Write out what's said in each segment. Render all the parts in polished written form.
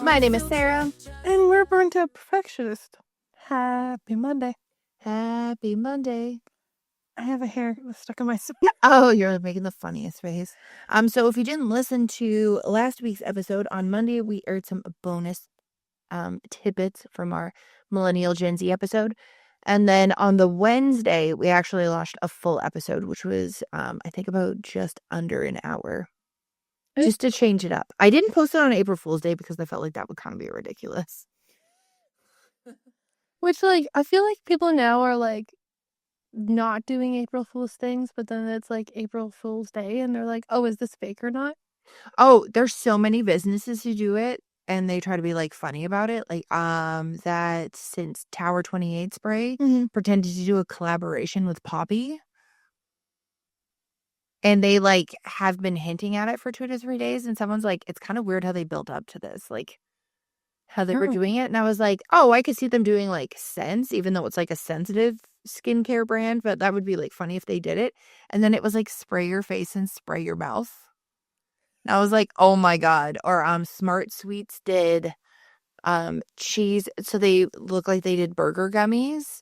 My name is Sarah. And we're Burnt Out Perfectionist. Happy Monday. Happy Monday. I have a hair stuck in my stomach. Oh, you're making the funniest face. So if you didn't listen to last week's episode, on Monday we aired some bonus tidbits from our Millennial Gen Z episode. And then on the Wednesday, we actually launched a full episode, which was, I think, about just under an hour. Just to change it up. I didn't post it on April Fool's Day because I felt like that would kind of be ridiculous. Which, like, I feel like people now are, like, not doing April Fool's things, but then it's, like, April Fool's Day, and they're like, oh, is this fake or not? Oh, there's so many businesses who do it, and they try to be, like, funny about it. Like, that since Tower 28 spray pretended to do a collaboration with Poppy. And they, like, have been hinting at it for 2 to 3 days, and someone's like, "It's kind of weird how they built up to this, like, how they were doing it." And I was like, "Oh, I could see them doing, like, Sense, even though it's, like, a sensitive skincare brand, but that would be, like, funny if they did it." And then it was, like, spray your face and spray your mouth. And I was like, "Oh my god." Or, Smart Sweets did, cheese, so they look like they did burger gummies,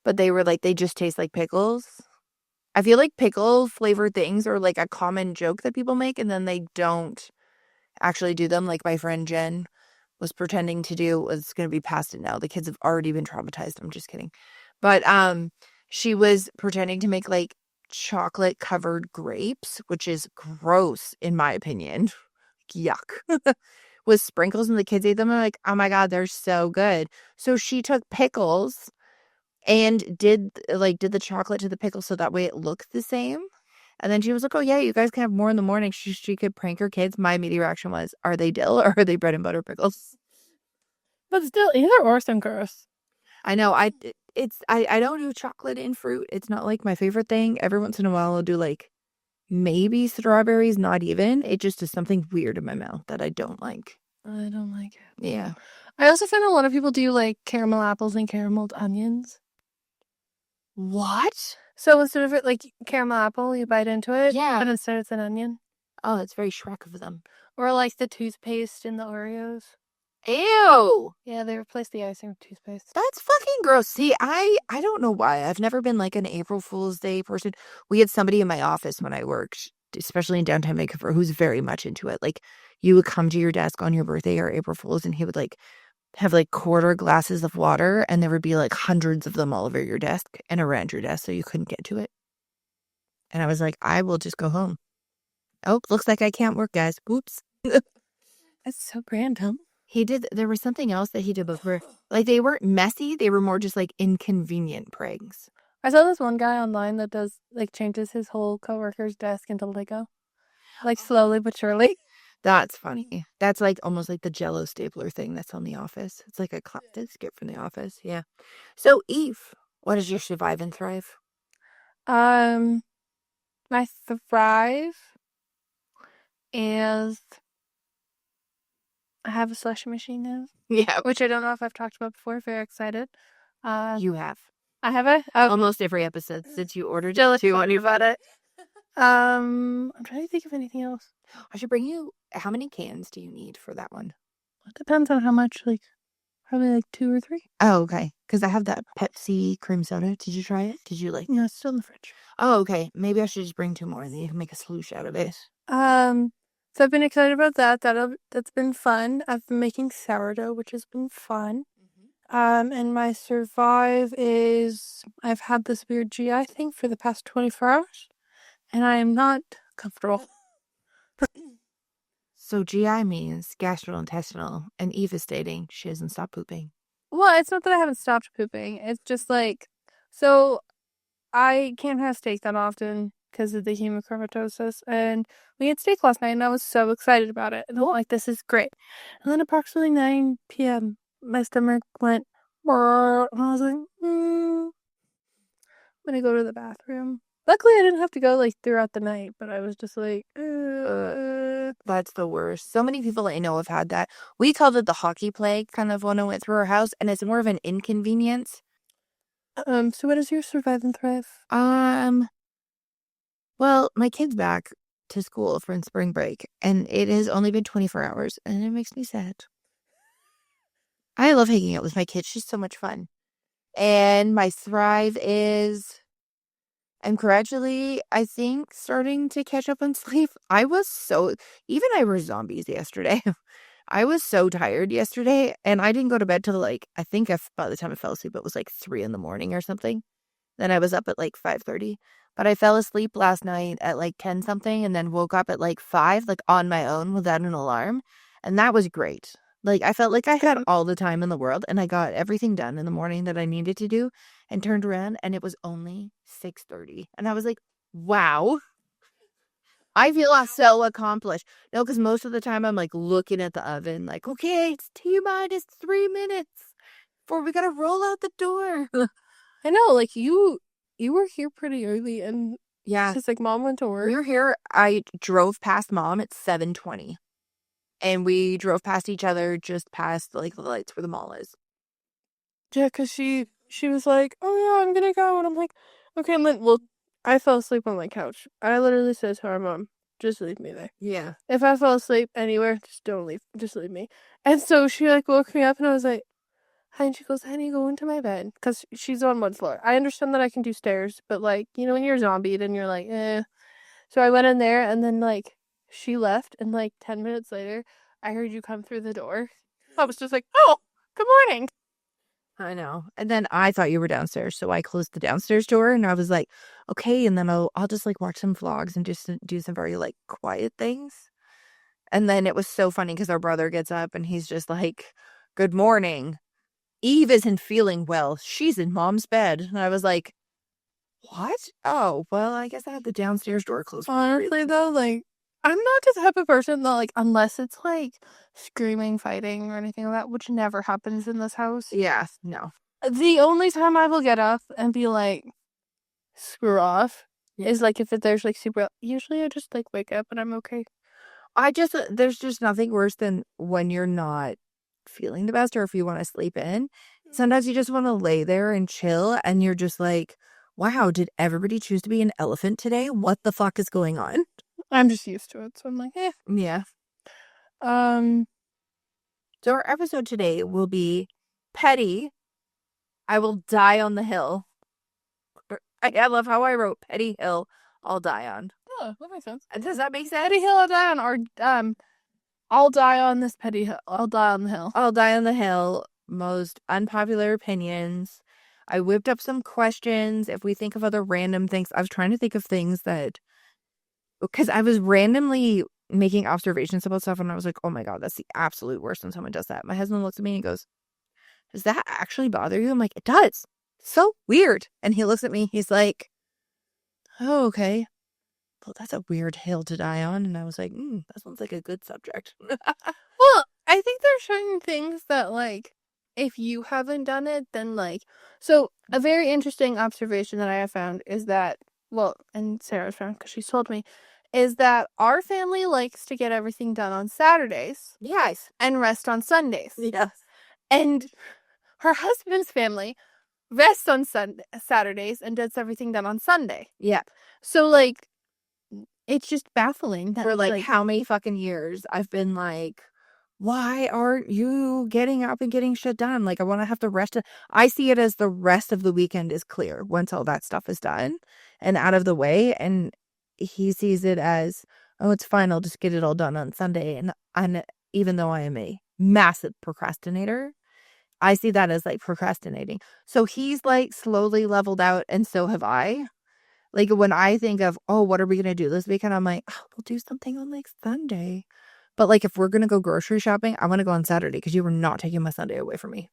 but they were, like, they just taste like pickles. I feel like pickle flavored things are like a common joke that people make, and then they don't actually do them. Like my friend Jen was pretending to do, was going to be past it now. The kids have already been traumatized. I'm just kidding. But she was pretending to make like chocolate covered grapes, which is gross in my opinion. Yuck. With sprinkles, and the kids ate them. I'm like, oh my god, they're so good. So she took pickles and did the chocolate to the pickle so that way it looked the same. And then she was like, oh yeah, you guys can have more in the morning. She could prank her kids. My immediate reaction was, are they dill or are they bread and butter pickles? But still, either or some gross. I know. I don't do chocolate in fruit. It's not like my favorite thing. Every once in a while I'll do like maybe strawberries, not even. It just is something weird in my mouth that I don't like. I don't like it. Yeah. I also find a lot of people do like caramel apples and carameled onions. What? So instead of it like caramel apple, you bite into it. Yeah. But instead it's an onion. Oh, that's very Shrek of them. Or like the toothpaste in the Oreos. Ew. Yeah, they replaced the icing with toothpaste. That's fucking gross. See, I don't know why. I've never been like an April Fool's Day person. We had somebody in my office when I worked, especially in downtown Vancouver, who's very much into it. Like, you would come to your desk on your birthday or April Fool's, and he would like have like quarter glasses of water, and there would be like hundreds of them all over your desk and around your desk, so you couldn't get to it. And I was like, I will just go home. Oh, looks like I can't work, guys. Oops. That's so random. He did, there was something else that he did before. Like, they weren't messy, they were more just like inconvenient pranks. I saw this one guy online that does like changes his whole coworker's desk into Lego. Like slowly but surely. That's funny. That's like almost like the Jello stapler thing that's on The Office. It's like a skip from The Office. Yeah. So Eve, what is your survive and thrive? My thrive is I have a slushy machine now. Yeah. Which I don't know if I've talked about before. Very excited. You have. I have it? Oh. Almost every episode since you ordered it. Too when you've had it. I'm trying to think of anything else. I should bring you, how many cans do you need for that one? It depends on how much, like, probably like 2 or 3. Oh, okay. Because I have that Pepsi cream soda. Did you try it? Did you like? No, it's still in the fridge. Oh, okay. Maybe I should just bring 2 more and then you can make a sluice out of it. So I've been excited about that. That's been fun. I've been making sourdough, which has been fun. And my survive is I've had this weird GI thing for the past 24 hours, and I am not comfortable. So GI means gastrointestinal, and Eve is stating she hasn't stopped pooping. Well, it's not that I haven't stopped pooping. It's just like, so I can't have steak that often because of the hemochromatosis, and we had steak last night, and I was so excited about it. And I'm like, this is great. And then approximately 9 p.m., my stomach went, and I was like, I'm gonna go to the bathroom. Luckily, I didn't have to go like throughout the night, but I was just like, That's the worst. So many people I know have had that. We called it the hockey plague kind of when it went through our house, and it's more of an inconvenience. So what is your survive and thrive? Well, my kid's back to school for spring break, and it has only been 24 hours, and it makes me sad. I love hanging out with my kids. She's so much fun. And my thrive is I'm gradually, I think, starting to catch up on sleep. Even I were zombies yesterday. I was so tired yesterday, and I didn't go to bed till like, I think by the time I fell asleep, it was like 3 in the morning or something. Then I was up at like 5:30. But I fell asleep last night at like 10 something and then woke up at like 5, like on my own without an alarm. And that was great. Like I felt like I had all the time in the world and I got everything done in the morning that I needed to do and turned around and it was only 6:30. And I was like, wow, I feel so accomplished. No, because most of the time I'm like looking at the oven, like, okay, it's T minus 3 minutes before we gotta roll out the door. I know, like you were here pretty early, and Yeah. just like mom went to work. We were here. I drove past mom at 7:20. And we drove past each other just past like the lights where the mall is. Yeah, because she was like, oh yeah, I'm gonna go, and I'm like, okay, and then I fell asleep on my couch. I literally said to our mom, just leave me there. Yeah. If I fall asleep anywhere, just don't leave, just leave me. And so she like woke me up, and I was like, hi, and she goes, honey, go into my bed, because she's on one floor. I understand that I can do stairs, but like, you know, when you're zombied and you're like, eh. So I went in there, and then like she left, and like 10 minutes later, I heard you come through the door. I was just like, oh, good morning. I know. And then I thought you were downstairs, so I closed the downstairs door and I was like, okay, and then I'll just like watch some vlogs and just do some very like quiet things. And then it was so funny because our brother gets up and he's just like, good morning. Eve isn't feeling well. She's in mom's bed. And I was like, what? Oh, well, I guess I had the downstairs door closed. Honestly, though, like, I'm not the type of person that, like, unless it's like screaming, fighting, or anything like that, which never happens in this house. Yeah, no. The only time I will get up and be like, screw off, is like if there's like super. Usually I just like wake up and I'm okay. There's just nothing worse than when you're not feeling the best or if you want to sleep in. Sometimes you just want to lay there and chill and you're just like, wow, did everybody choose to be an elephant today? What the fuck is going on? I'm just used to it, so I'm like, eh. Yeah. Um, So our episode today will be petty. I will die on the hill. I love how I wrote petty hill. I'll die on. oh, that makes sense. Does that make sense? Petty hill I'll die on, or I'll die on this petty hill. I'll die on the hill. I'll die on the hill. Most unpopular opinions. I whipped up some questions. If we think of other random things, I was trying to think of things that, because I was randomly making observations about stuff and I was like, oh my God, that's the absolute worst when someone does that. My husband looks at me and he goes, does that actually bother you? I'm like, it does. So weird. And he looks at me, he's like, oh, okay. Well, that's a weird hill to die on. And I was like, that sounds like a good subject. Well, I think there's certain things that, like, if you haven't done it, then, like, so a very interesting observation that I have found is that, well, and Sarah's found because she's told me, is that our family likes to get everything done on Saturdays. Yes. And rest on Sundays. Yes. And her husband's family rests on Saturdays and does everything done on Sunday. Yeah. So, like, it's just baffling that for like how many fucking years I've been like, why aren't you getting up and getting shit done? Like, I want to have the rest of, I see it as the rest of the weekend is clear once all that stuff is done and out of the way. And he sees it as, oh, it's fine. I'll just get it all done on Sunday. And even though I am a massive procrastinator, I see that as like procrastinating. So he's like slowly leveled out, and so have I. Like when I think of, oh, what are we going to do this weekend? I'm like, oh, we'll do something on like Sunday. But like if we're going to go grocery shopping, I want to go on Saturday because you were not taking my Sunday away from me.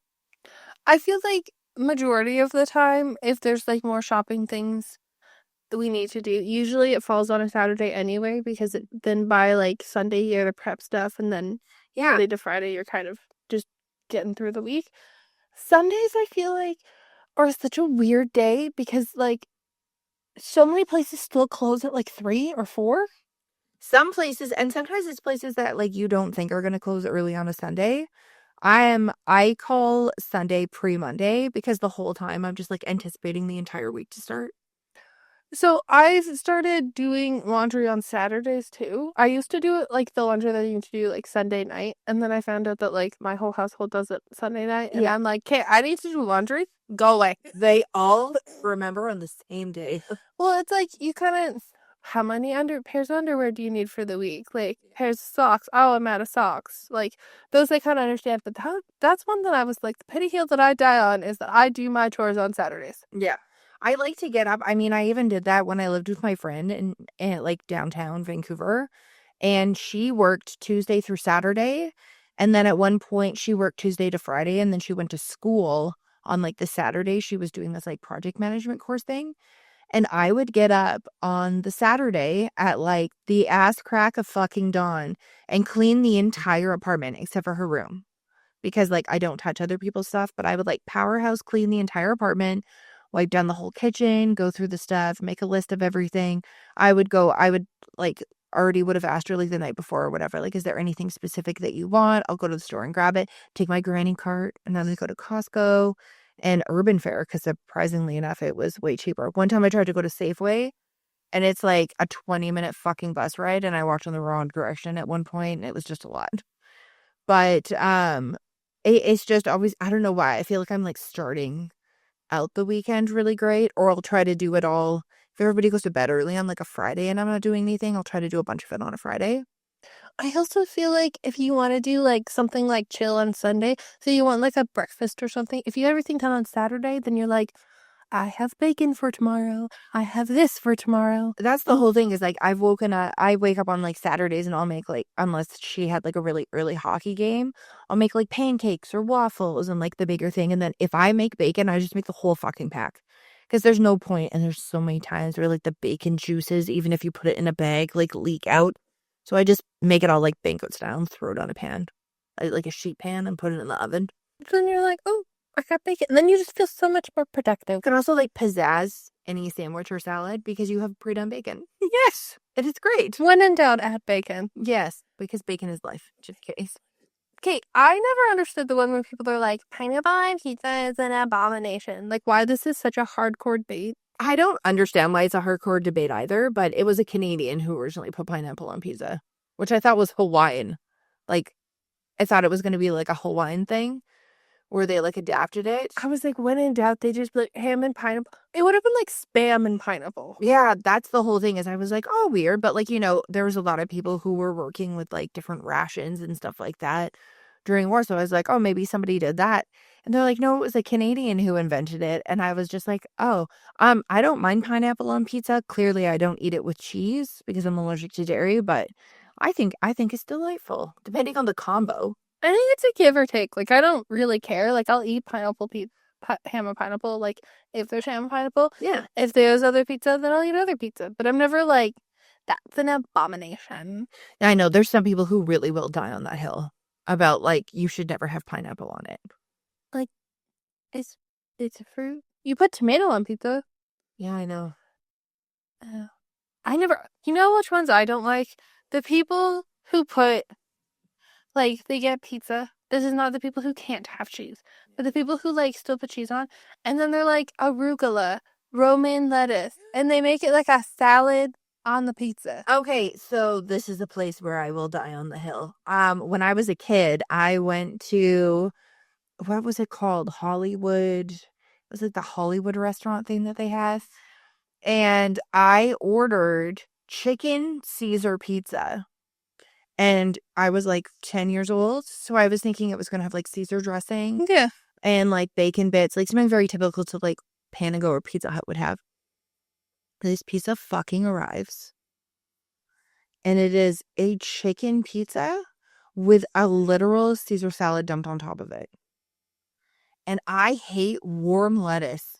I feel like majority of the time, if there's like more shopping things that we need to do, usually it falls on a Saturday anyway, because then by like Sunday you're the prep stuff, and then Monday to Friday you're kind of just getting through the week. Sundays I feel like are such a weird day because like so many places still close at like 3 or 4. Some places, and sometimes it's places that like you don't think are going to close early on a Sunday. I call Sunday pre-Monday because the whole time I'm just like anticipating the entire week to start. So I started doing laundry on Saturdays too. I used to do it like the laundry that I used to do like Sunday night, and then I found out that like my whole household does it Sunday night, and Yeah. I'm like, okay, I need to do laundry. Go away. They all remember on the same day. Well, it's like you kind of, how many pairs of underwear do you need for the week? Like pairs of socks. Oh, I'm out of socks. Like those I kind of understand, but that's one that I was like the petty heel that I die on is that I do my chores on Saturdays. Yeah. I like to get up. I mean, I even did that when I lived with my friend in like downtown Vancouver, and she worked Tuesday through Saturday. And then at one point she worked Tuesday to Friday, and then she went to school on like the Saturday. She was doing this like project management course thing. And I would get up on the Saturday at like the ass crack of fucking dawn and clean the entire apartment except for her room, because like I don't touch other people's stuff, but I would like powerhouse clean the entire apartment, wipe down the whole kitchen, go through the stuff, make a list of everything. I would like already would have asked her like the night before or whatever, like, is there anything specific that you want? I'll go to the store and grab it, take my granny cart, and then we go to Costco and Urban Fare, because surprisingly enough, it was way cheaper. One time I tried to go to Safeway, and it's like a 20-minute fucking bus ride, and I walked in the wrong direction at one point, and it was just a lot. But it's just always, I don't know why. I feel like I'm like starting out the weekend really great, or I'll try to do it all. If everybody goes to bed early on like a Friday and I'm not doing anything, I'll try to do a bunch of it on a Friday. I also feel like if you want to do like something like chill on Sunday, so you want like a breakfast or something, if you have everything done on Saturday, then you're like, I have bacon for tomorrow. I have this for tomorrow. That's the whole thing, is like I wake up on like Saturdays and I'll make like, unless she had like a really early hockey game, I'll make like pancakes or waffles and like the bigger thing. And then if I make bacon, I just make the whole fucking pack. Because there's no point, and there's so many times where like the bacon juices, even if you put it in a bag, like leak out. So I just make it all like banquet style and throw it on a pan, like a sheet pan, and put it in the oven. Then you're like, oh, I got bacon. And then you just feel so much more productive. You can also like pizzazz any sandwich or salad because you have pre-done bacon. Yes. It is great. When in doubt, add bacon. Yes, because bacon is life, just in case. Okay, I never understood the one where people are like, pineapple on pizza is an abomination. Like, why this is such a hardcore debate. I don't understand why it's a hardcore debate either, but it was a Canadian who originally put pineapple on pizza, which I thought was Hawaiian. Like, I thought it was going to be like a Hawaiian thing where they like adapted it. I was like, when in doubt, they just be like ham and pineapple. It would have been like spam and pineapple. Yeah, that's the whole thing, is I was like, oh, weird. But like, there was a lot of people who were working with like different rations and stuff like that during war. So I was like, oh, maybe somebody did that. And they're like, no, it was a Canadian who invented it. And I was just like, oh, I don't mind pineapple on pizza. Clearly, I don't eat it with cheese because I'm allergic to dairy, but I think it's delightful, depending on the combo. I think it's a give or take. Like, I don't really care. Like, I'll eat pineapple ham and pineapple. Like, if there's ham and pineapple. Yeah. If there's other pizza, then I'll eat other pizza. But I'm never like, that's an abomination. I know there's some people who really will die on that hill about like you should never have pineapple on it. Like, it's a fruit. You put tomato on pizza. Yeah, I know. I never. You know which ones I don't like? The people who put, like, they get pizza. This is not the people who can't have cheese, but the people who like still put cheese on, and then they're like arugula, romaine lettuce, and they make it like a salad on the pizza. Okay, so this is a place where I will die on the hill. When I was a kid, I went to, what was it called? Hollywood. It was like the Hollywood restaurant thing that they have. And I ordered chicken Caesar pizza. And I was like 10 years old. So I was thinking it was going to have like Caesar dressing. Yeah. And like bacon bits, like something very typical to like Panago or Pizza Hut would have. This pizza fucking arrives. And it is a chicken pizza with a literal Caesar salad dumped on top of it. And I hate warm lettuce.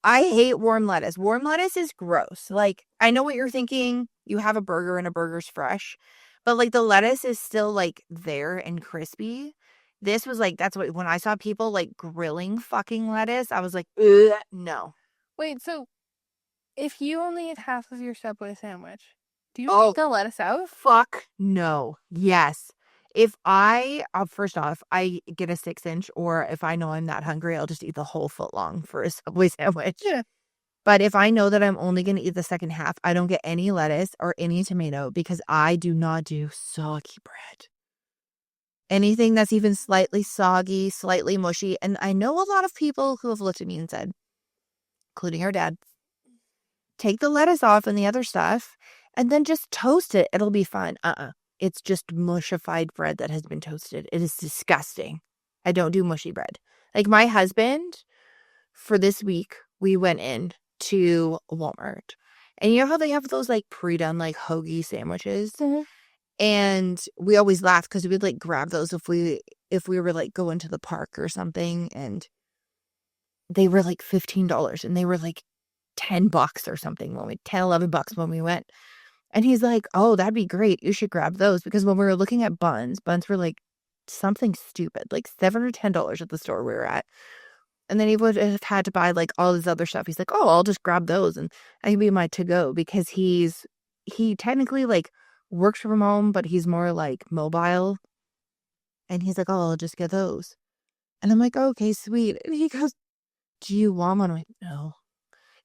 I hate warm lettuce. Warm lettuce is gross. Like, I know what you're thinking. You have a burger and a burger's fresh. But like the lettuce is still like there and crispy. This was like, that's what, when I saw people like grilling fucking lettuce, I was like, ugh, no. Wait, so if you only eat half of your Subway sandwich, do you Oh. eat the lettuce out? Fuck no. Yes. If first off, I get a 6-inch, or if I know I'm that hungry, I'll just eat the whole foot long for a Subway sandwich. Yeah. But if I know that I'm only going to eat the second half, I don't get any lettuce or any tomato because I do not do soggy bread. Anything that's even slightly soggy, slightly mushy. And I know a lot of people who have looked at me and said, including our dad, take the lettuce off and the other stuff and then just toast it. It'll be fine. It's just mushified bread that has been toasted. It is disgusting. I don't do mushy bread. Like my husband, for this week, we went in to Walmart. And you know how they have those like pre-done like hoagie sandwiches? Mhm. And we always laugh because we'd like grab those if we were like going to the park or something, and they were like $15 and they were like $10 or something when we $10-11 when we went. And he's like, "Oh, that'd be great. You should grab those." Because when we were looking at buns were like something stupid, like $7 or $10 at the store we were at. And then he would have had to buy like all this other stuff. He's like, "Oh, I'll just grab those and I can be my to-go," because he technically like works from home, but he's more like mobile. And he's like, "Oh, I'll just get those." And I'm like, "Okay, sweet." And he goes, "Do you want one?" I'm like, "No."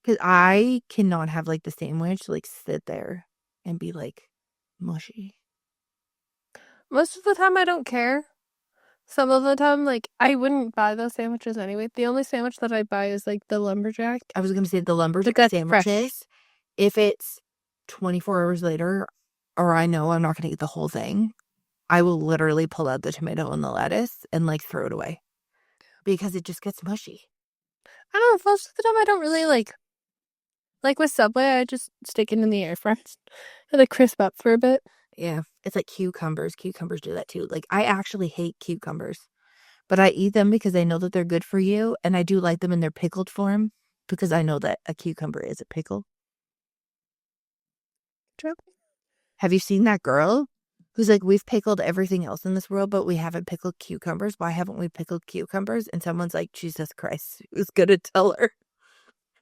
Because I cannot have like the sandwich like sit there and be like mushy. Most of the time, I don't care. Some of the time, like, I wouldn't buy those sandwiches anyway. The only sandwich that I buy is, like, the lumberjack. I was gonna say the lumberjack That's fresh. sandwiches. If it's 24 hours later, or I know I'm not gonna eat the whole thing, I will literally pull out the tomato and the lettuce and like throw it away because it just gets mushy. I don't know. Most of the time, I don't really like with Subway, I just stick it in the air fryer and they crisp up for a bit. Yeah, it's like cucumbers. Cucumbers do that too. Like I actually hate cucumbers, but I eat them because I know that they're good for you, and I do like them in their pickled form because I know that a cucumber is a pickle. True. Have you seen that girl who's like, "We've pickled everything else in this world, but we haven't pickled cucumbers. Why haven't we pickled cucumbers?" And someone's like, "Jesus Christ, who's gonna tell her?"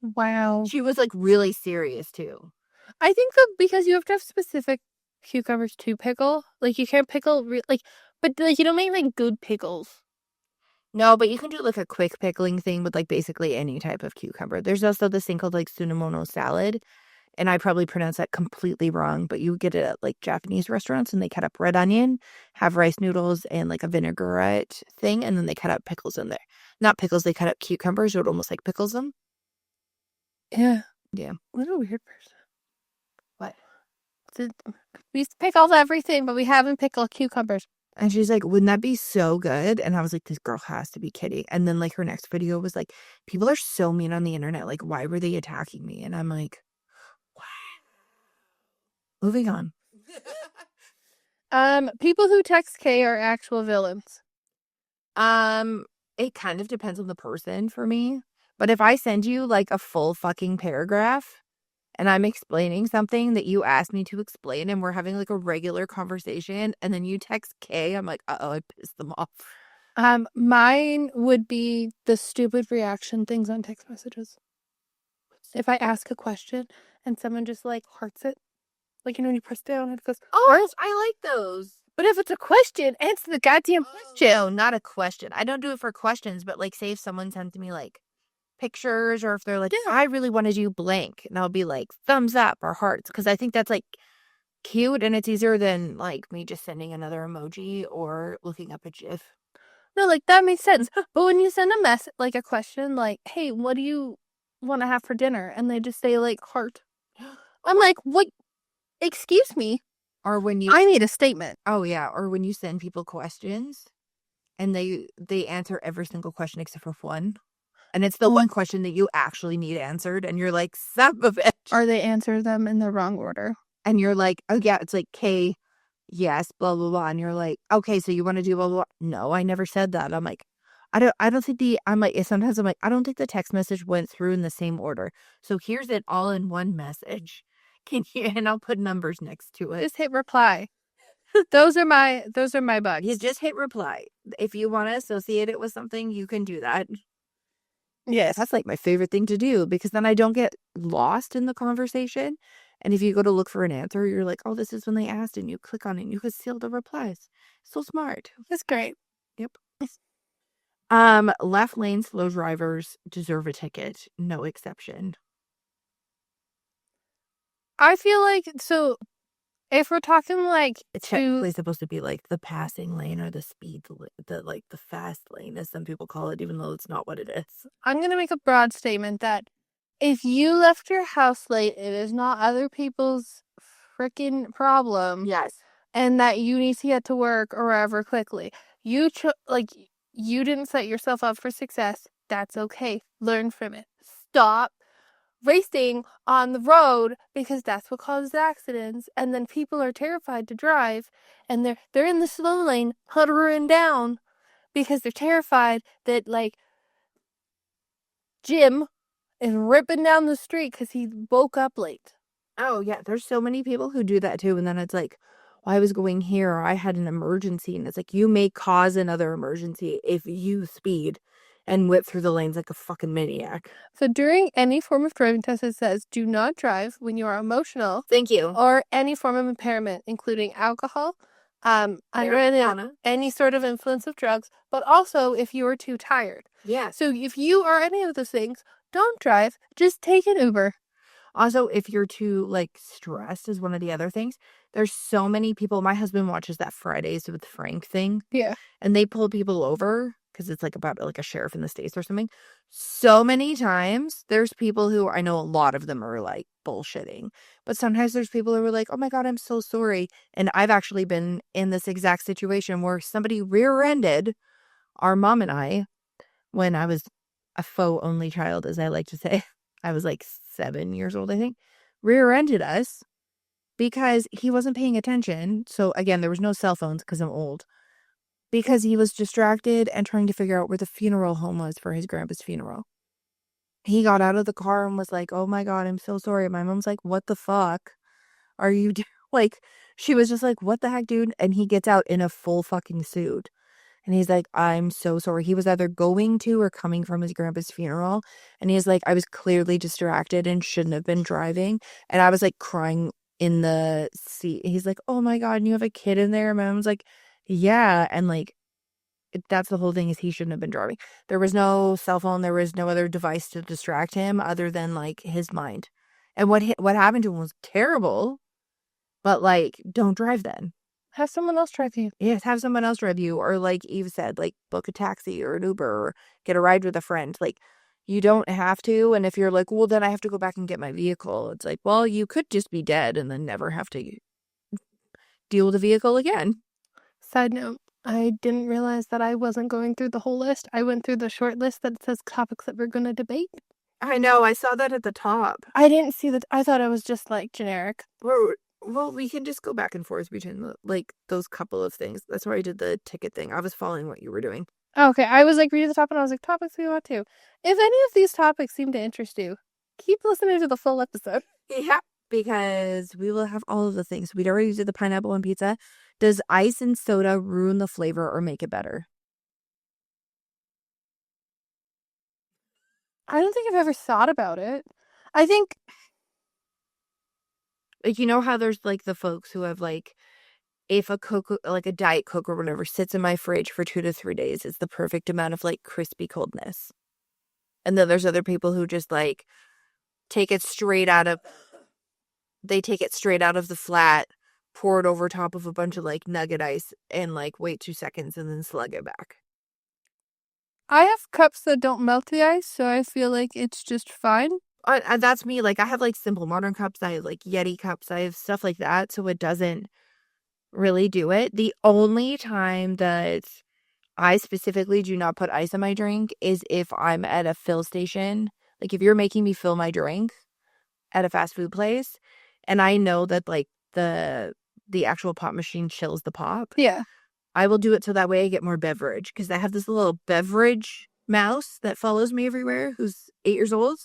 Wow. She was like really serious too. I think that because you have to have specific cucumbers to pickle. Like, you can't pickle, but like, you don't make like good pickles. No, but you can do like a quick pickling thing with like basically any type of cucumber. There's also this thing called like sunamono salad, and I probably pronounced that completely wrong, but you get it at like Japanese restaurants and they cut up red onion, have rice noodles and like a vinaigrette thing, and then they cut up pickles in there. Not pickles, they cut up cucumbers, so it almost like pickles them. Yeah. Yeah. What a weird person. What? We used to pickle everything, but we haven't pickled cucumbers. And she's like, "Wouldn't that be so good?" And I was like, "This girl has to be kidding." And then like her next video was like, "People are so mean on the internet. Like, why were they attacking me?" And I'm like, wow. Moving on. People who text K are actual villains. It kind of depends on the person for me. But if I send you like a full fucking paragraph and I'm explaining something that you asked me to explain and we're having like a regular conversation and then you text K, I'm like, uh-oh, I pissed them off. Mine would be the stupid reaction things on text messages. If I ask a question and someone just like hearts it, like, you know, when you press down and it goes, Oh, hearts. I like those. But if it's a question, answer the goddamn question. No, not a question. I don't do it for questions, but like say if someone sends me like pictures or if they're like, Yeah. "I really want to do blank," and I'll be like thumbs up or hearts because I think that's like cute and it's easier than like me just sending another emoji or looking up a GIF. No, like, that makes sense. But when you send a mess, like a question, like, hey, what do you want to have for dinner? And they just say, like, heart. I'm like, what? Excuse me. Or when you I need a statement. Oh yeah, or when you send people questions and they answer every single question except for one. And it's the one question that you actually need answered and you're like, "Son of a bitch." Or they answer them in the wrong order. And you're like, "Oh yeah, it's like K, yes, blah blah blah." And you're like, "Okay, so you want to do blah blah blah." No, I never said that. I'm like, I don't think I'm like, sometimes I'm like, I don't think the text message went through in the same order. So here's it all in one message. Can you, and I'll put numbers next to it. Just hit reply. Those are my bugs. You just hit reply. If you want to associate it with something, you can do that. Yes. That's like my favorite thing to do because then I don't get lost in the conversation. And if you go to look for an answer, you're like, "Oh, this is when they asked," and you click on it and you can see all the replies. So smart. That's great. Yep. Left lane slow drivers deserve a ticket. No exception. I feel like, so if we're talking like It's to, technically supposed to be like the passing lane or the speed, the fast lane, as some people call it, even though it's not what it is. I'm going to make a broad statement that if you left your house late, it is not other people's freaking problem. Yes. And that you need to get to work or wherever quickly. You didn't set yourself up for success. That's okay. Learn from it. Stop racing on the road because that's what causes accidents. And then people are terrified to drive, and they're in the slow lane, puttering down because they're terrified that like Jim is ripping down the street because he woke up late. Oh, yeah. There's so many people who do that too. And then it's like, well, I was going here or I had an emergency. And it's like, you may cause another emergency if you speed and whip through the lanes like a fucking maniac. So during any form of driving test, it says do not drive when you are emotional. Thank you. Or any form of impairment, including alcohol, under any sort of influence of drugs, but also if you are too tired. Yeah. So if you are any of those things, don't drive. Just take an Uber. Also, if you're too like stressed is one of the other things. There's so many people. My husband watches that Fridays with Frank thing. Yeah. And they pull people over because it's like about like a sheriff in the States or something. So many times there's people who, I know a lot of them are like bullshitting, but sometimes there's people who are like, oh my God, I'm so sorry. And I've actually been in this exact situation where somebody rear-ended our mom and I when I was a faux only child, as I like to say. I was like 7 years old, I think. Rear-ended us because he wasn't paying attention. So again, there was no cell phones because I'm old. Because he was distracted and trying to figure out where the funeral home was for his grandpa's funeral. He got out of the car and was like, oh my God, I'm so sorry. My mom's like, what the fuck are you doing? Like, she was just like, what the heck, dude? And he gets out in a full fucking suit. And he's like, I'm so sorry. He was either going to or coming from his grandpa's funeral. And he's like, I was clearly distracted and shouldn't have been driving. And I was like crying in the seat. He's like, oh my God, and you have a kid in there? My mom's like, yeah. And like, that's the whole thing, is he shouldn't have been driving. There was no cell phone. There was no other device to distract him other than like his mind. And what happened to him was terrible. But like, don't drive then. Have someone else drive you. Yes, have someone else drive you. Or like Eve said, like book a taxi or an Uber or get a ride with a friend. Like, you don't have to. And if you're like, well, then I have to go back and get my vehicle. It's like, well, you could just be dead and then never have to deal with a vehicle again. Side note, I didn't realize that I wasn't going through the whole list. I went through the short list that says topics that we're going to debate. I know. I saw that at the top. I didn't see that. I thought it was just like generic. Well, we can just go back and forth between like those couple of things. That's why I did the ticket thing. I was following what you were doing. Okay, I was like reading the top and I was like, topics we want to. If any of these topics seem to interest you, keep listening to the full episode. Yeah, because we will have all of the things. We'd already did the pineapple on pizza. Does ice and soda ruin the flavor or make it better? I don't think I've ever thought about it. I think, Like, you know how there's like the folks who have like, if a Coke, like a Diet Coke or whatever, sits in my fridge for 2 to 3 days, it's the perfect amount of like crispy coldness. And then there's other people who just like take it straight out of, they take it straight out of the flat, pour it over top of a bunch of like nugget ice and like wait 2 seconds and then slug it back. I have cups that don't melt the ice, so I feel like it's just fine. That's me. Like, I have like simple modern cups. I have like Yeti cups. I have stuff like that. So it doesn't really do it. The only time that I specifically do not put ice in my drink is if I'm at a fill station. Like, if you're making me fill my drink at a fast food place and I know that like the actual pop machine chills the pop. Yeah. I will do it so that way I get more beverage, because I have this little beverage mouse that follows me everywhere who's 8 years old.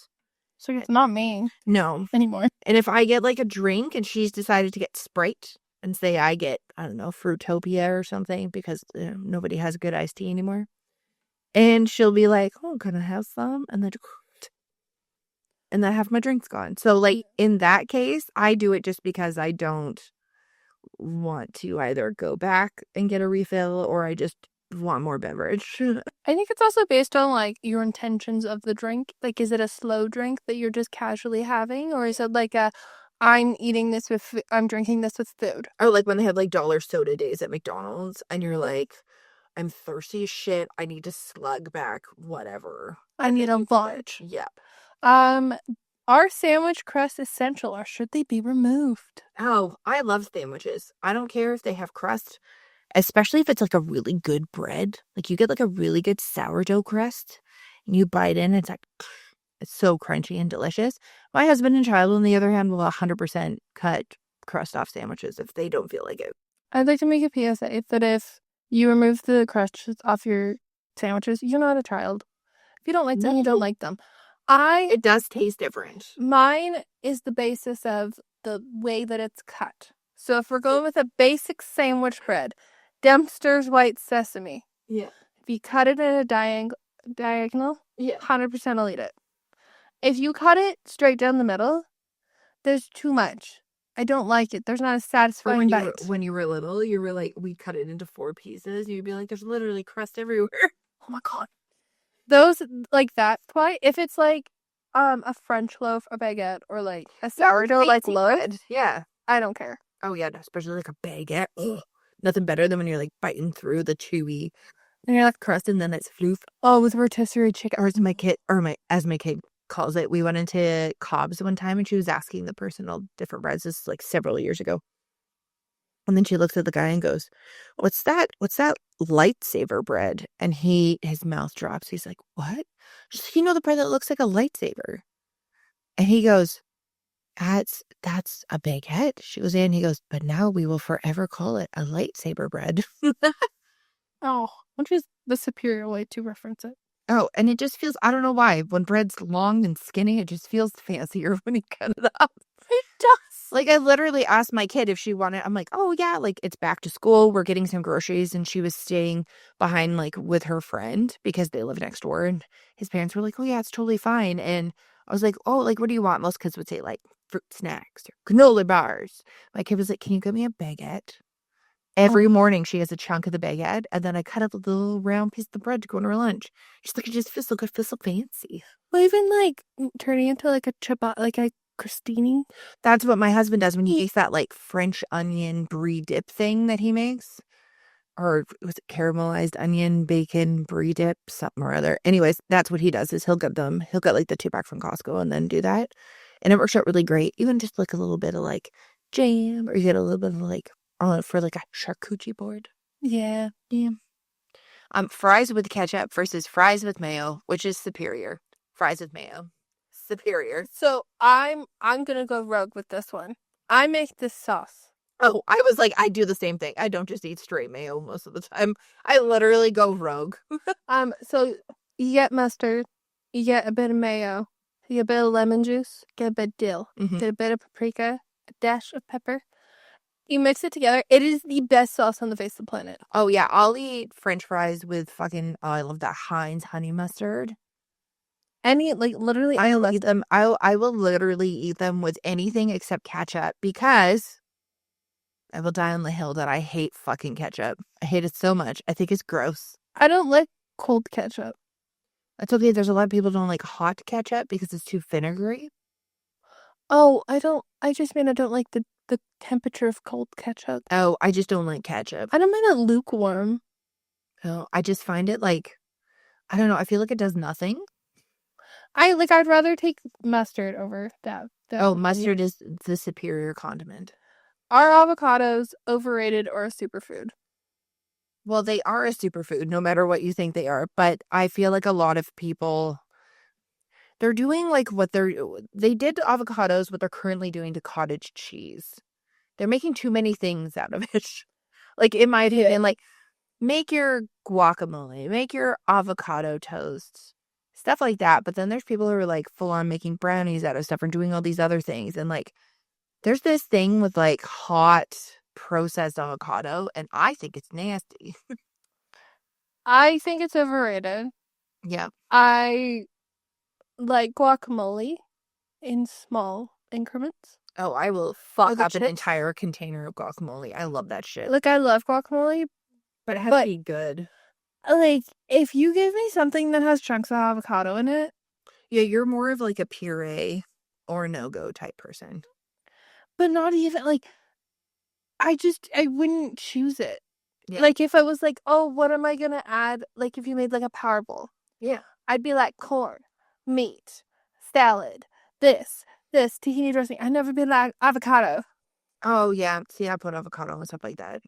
So it's not me No. anymore. And if I get like a drink and she's decided to get Sprite and say I get, I don't know, Fruitopia or something, because nobody has good iced tea anymore. And she'll be like, oh, can I have some? And then half my drink's gone. So like in that case, I do it just because I don't want to either go back and get a refill or I just want more beverage. I think it's also based on like your intentions of the drink. Like, is it a slow drink that you're just casually having, or is it like a I'm eating this with, I'm drinking this with food. Or like when they have like dollar soda days at McDonald's and you're like, I'm thirsty as shit. I need to slug back whatever. I need a lunch. Yep. Are sandwich crusts essential or should they be removed? Oh, I love sandwiches. I don't care if they have crust, especially if it's like a really good bread. Like you get like a really good sourdough crust and you bite in, it's like, it's so crunchy and delicious. My husband and child, on the other hand, will 100% cut crust off sandwiches if they don't feel like it. I'd like to make a PSA that if you remove the crusts off your sandwiches, you're not a child. If you don't like them, you don't like them. It does taste different. Mine is the basis of the way that it's cut. So if we're going with a basic sandwich bread, Dempster's white sesame. Yeah. If you cut it in a diagonal, Yeah. 100% I'll eat it. If you cut it straight down the middle, there's too much. I don't like it. There's not a satisfying bite. When you were little, you were like, we cut it into 4 pieces. You'd be like, there's literally crust everywhere. Oh my god. Those like that why if it's like a French loaf, a baguette, or like a sourdough like loaf, yeah, I don't care. Oh yeah, especially like a baguette. Ugh. Nothing better than when you're like biting through the chewy And you're like, crust and then it's floof. oh, with rotisserie chicken. Or as my kid calls it, we went into Cobb's one time and she was asking the person all different breads. This is like several years ago. And then she looks at the guy and goes, What's that lightsaber bread?" And his mouth drops. He's like, "What?" She's like, "You know the bread that looks like a lightsaber?" And he goes, That's a baguette. She goes in. He goes, "But now we will forever call it a lightsaber bread." Oh, which is the superior way to reference it. Oh, and it just feels, I don't know why, when bread's long and skinny, it just feels fancier when you cut it up. It does. Like, I literally asked my kid if she wanted, I'm like, oh, yeah, like, it's back to school. We're getting some groceries. And she was staying behind, like, with her friend because they live next door. And his parents were like, oh, yeah, it's totally fine. And I was like, oh, like, what do you want? Most kids would say, like, fruit snacks or granola bars. My kid was like, can you give me a baguette? Every morning she has a chunk of the baguette. And then I cut up a little round piece of the bread to go on her lunch. She's like, it just feels so good, feels so fancy. Well, even, like, turning into, like, a ciabatta, like a crostini. That's what my husband does when he makes that like French onion brie dip thing that he makes. Or was it caramelized onion bacon brie dip, something or other. Anyways, that's what he does is he'll get like the 2-pack from Costco and then do that. And it works out really great. Even just like a little bit of like jam, or you get a little bit of like for like a charcuterie board. Yeah. Yeah. Fries with ketchup versus fries with mayo, which is superior? Fries with mayo. Superior. So I'm gonna go rogue with this one. I make this sauce. Oh, I was like, I do the same thing. I don't just eat straight mayo most of the time. I literally go rogue. So you get mustard, you get a bit of mayo, you get a bit of lemon juice, get a bit of dill, get a bit of paprika, a dash of pepper. You mix it together. It is the best sauce on the face of the planet. Oh yeah, I'll eat French fries with fucking. Oh, I love that Heinz honey mustard. Literally, I love them. I will literally eat them with anything except ketchup because I will die on the hill that I hate fucking ketchup. I hate it so much. I think it's gross. I don't like cold ketchup. That's okay. There's a lot of people who don't like hot ketchup because it's too vinegary. Oh, I don't like the temperature of cold ketchup. Oh, I just don't like ketchup. I don't mind it lukewarm. Oh, I just find it like, I don't know. I feel like it does nothing. I'd rather take mustard over that. Oh, mustard is the superior condiment. Are avocados overrated or a superfood? Well, they are a superfood, no matter what you think they are. But I feel like a lot of people, they're doing like they did avocados, what they're currently doing to cottage cheese. They're making too many things out of it. Like, in my opinion, like, make your guacamole, make your avocado toast, stuff like that. But then there's people who are like full on making brownies out of stuff and doing all these other things. And like, there's this thing with like hot processed avocado, and I think it's nasty. I think it's overrated. Yeah. I like guacamole in small increments. Oh, I will fuck up an entire container of guacamole. I love that shit. Like, I love guacamole, but it has to be good. Like, if you give me something that has chunks of avocado in it. Yeah, you're more of like a puree or no-go type person. But not even, like, I wouldn't choose it. Yeah. Like, if I was like, oh, what am I gonna add? Like, if you made, like, a power bowl. Yeah. I'd be like, corn, meat, salad, this, tahini dressing. I'd never be like, avocado. Oh, yeah. See, I put avocado and stuff like that.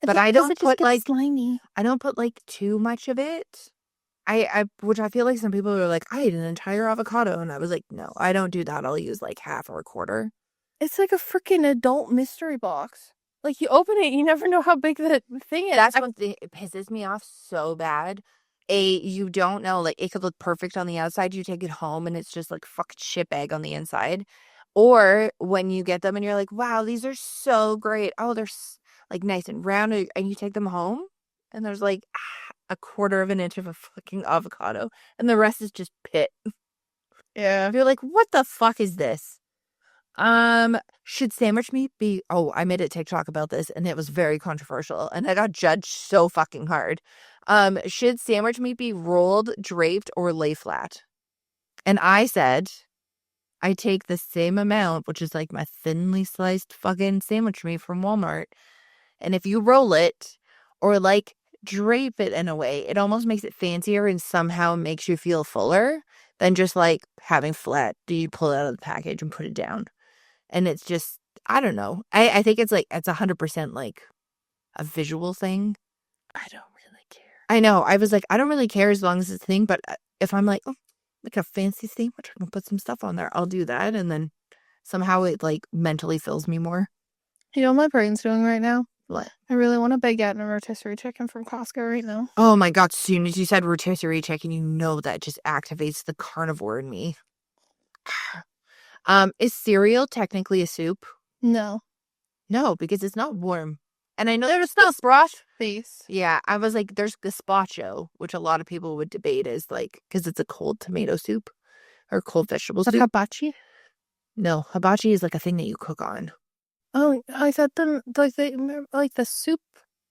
But Yeah, I because don't it just put, gets like, slimy. too much of it. Which I feel like some people are like, I ate an entire avocado. And I was like, no, I don't do that. I'll use like half or a quarter. It's like a freaking adult mystery box. Like, you open it, you never know how big the thing is. That's what it pisses me off so bad. You don't know, like, it could look perfect on the outside. You take it home and it's just like fucking shit bag on the inside. Or when you get them and you're like, wow, these are so great. Oh, they're like nice and round. And you take them home and there's like a quarter of an inch of a fucking avocado. And the rest is just pit. Yeah. You're like, what the fuck is this? Should sandwich meat be, oh, I made a TikTok about this and it was very controversial and I got judged so fucking hard. Should sandwich meat be rolled, draped, or lay flat? And I said, I take the same amount, which is like my thinly sliced fucking sandwich meat from Walmart. And if you roll it or like drape it in a way, it almost makes it fancier and somehow makes you feel fuller than just like having flat. Do you pull it out of the package and put it down? And it's just, I don't know. I think it's like, it's 100% like a visual thing. I don't really care. I know. I was like, I don't really care as long as it's a thing. But if I'm like, oh, like a fancy sandwich, I'm going to put some stuff on there. I'll do that. And then somehow it like mentally fills me more. You know what my brain's doing right now? What? I really want a baguette and a rotisserie chicken from Costco right now. Oh my God. As soon as you said rotisserie chicken, you know that just activates the carnivore in me. Is cereal technically a soup? No. No, because it's not warm. And I know There's no broth base. Yeah, I was like, there's gazpacho, which a lot of people would debate is like, because it's a cold tomato soup or cold vegetable But soup. hibachi? No, hibachi is like a thing that you cook on. Oh, I thought like the soup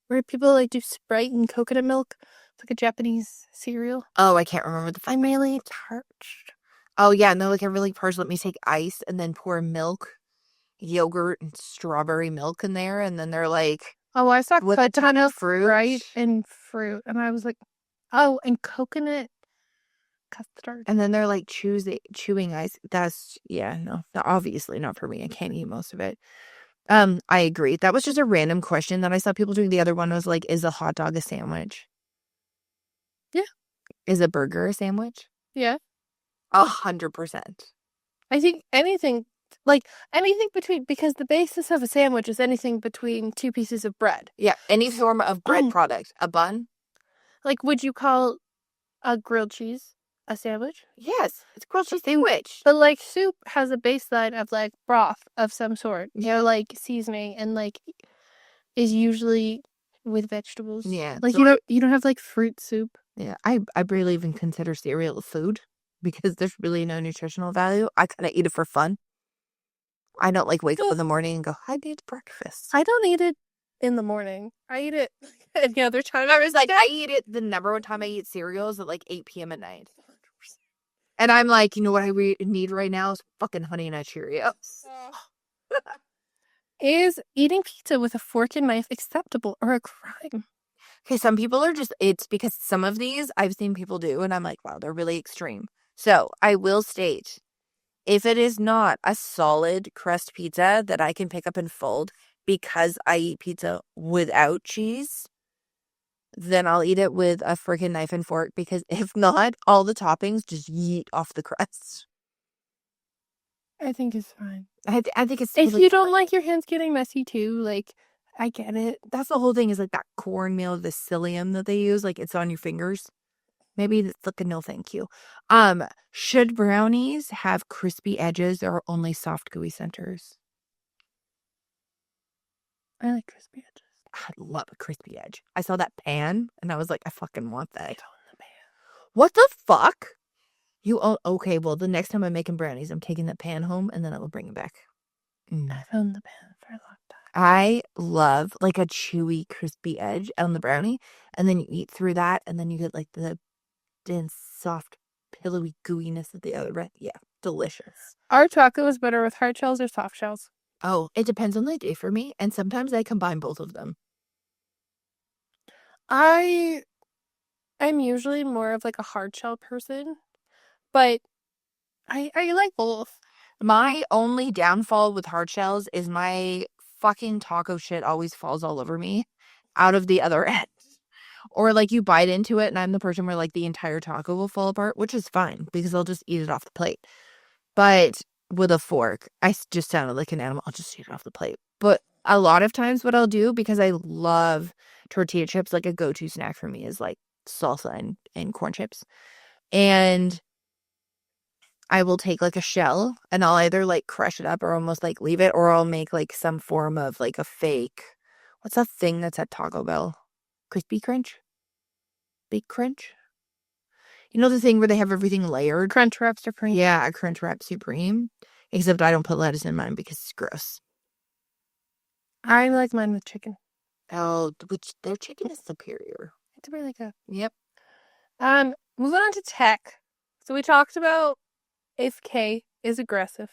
where people like do Sprite and coconut milk. It's like a Japanese cereal. Oh, I can't remember I'm really parched. Oh, yeah, no, like I really parched. Let me take ice and then pour milk, yogurt, and strawberry milk in there. And then they're like, Oh, I saw with a ton of fruit. Sprite and fruit. And I was like, oh, and coconut custard. And then they're like chewing ice. That's, yeah, no, obviously not for me. I can't eat most of it. I agree. That was just a random question that I saw people doing. The other one was like, is a hot dog a sandwich? Yeah. Is a burger a sandwich? Yeah. 100%. I think anything between, because the basis of a sandwich is anything between two pieces of bread. Yeah, any form of bread product. A bun? Like, would you call a grilled cheese a sandwich? Yes, it's a grilled cheese sandwich. But like soup has a baseline of like broth of some sort. You know, like seasoning and like is usually with vegetables. Yeah. Like so you don't have like fruit soup. Yeah, I barely even consider cereal food because there's really no nutritional value. I kind of eat it for fun. I don't like wake up in the morning and go, I need breakfast. I don't eat it in the morning. I eat it any other time. I was like, I eat it. The number one time I eat cereal is at like 8 p.m. at night. And I'm like, you know what I need right now is fucking Honey Nut Cheerios. Is eating pizza with a fork and knife acceptable or a crime? Okay, some people are just, it's because some of these I've seen people do, and I'm like, wow, they're really extreme. So I will state, if it is not a solid crust pizza that I can pick up and fold because I eat pizza without cheese, then I'll eat it with a freaking knife and fork, because if not, all the toppings just yeet off the crust. I think it's fine. I think it's if you don't like your hands getting messy too, like, I get it. That's the whole thing, is like that cornmeal, the psyllium that they use, like it's on your fingers. Maybe it's like a no thank you. Should brownies have crispy edges or only soft gooey centers? I like crispy edges. I love a crispy edge. I saw that pan and I was like, I fucking want that. I own the pan. What the fuck? You own? Okay, well, the next time I'm making brownies, I'm taking that pan home and then I will bring it back. I've owned the pan for a long time. I love like a chewy, crispy edge on the brownie, and then you eat through that, and then you get like the dense, soft, pillowy gooiness of the other bread. Yeah, delicious. Our chocolate was better with hard shells or soft shells? Oh, it depends on the day for me, and sometimes I combine both of them. I'm usually more of like a hard shell person, but I like both. My only downfall with hard shells is my fucking taco shit always falls all over me out of the other end. Or like you bite into it and I'm the person where like the entire taco will fall apart, which is fine because I'll just eat it off the plate. But with a fork, just sounded like an animal. I'll just eat it off the plate. But a lot of times what I'll do, because I love tortilla chips, like a go-to snack for me is like salsa and corn chips. And I will take like a shell and I'll either like crush it up or almost like leave it, or I'll make like some form of like a fake. What's that thing that's at Taco Bell? Crispy Crunch? Big Crunch? You know the thing where they have everything layered? Crunch Wrap Supreme. Yeah, a Crunch Wrap Supreme. Except I don't put lettuce in mine because it's gross. I like mine with chicken. Oh, which their chicken is superior. It's really good. Yep. Moving on to tech. So we talked about if K is aggressive,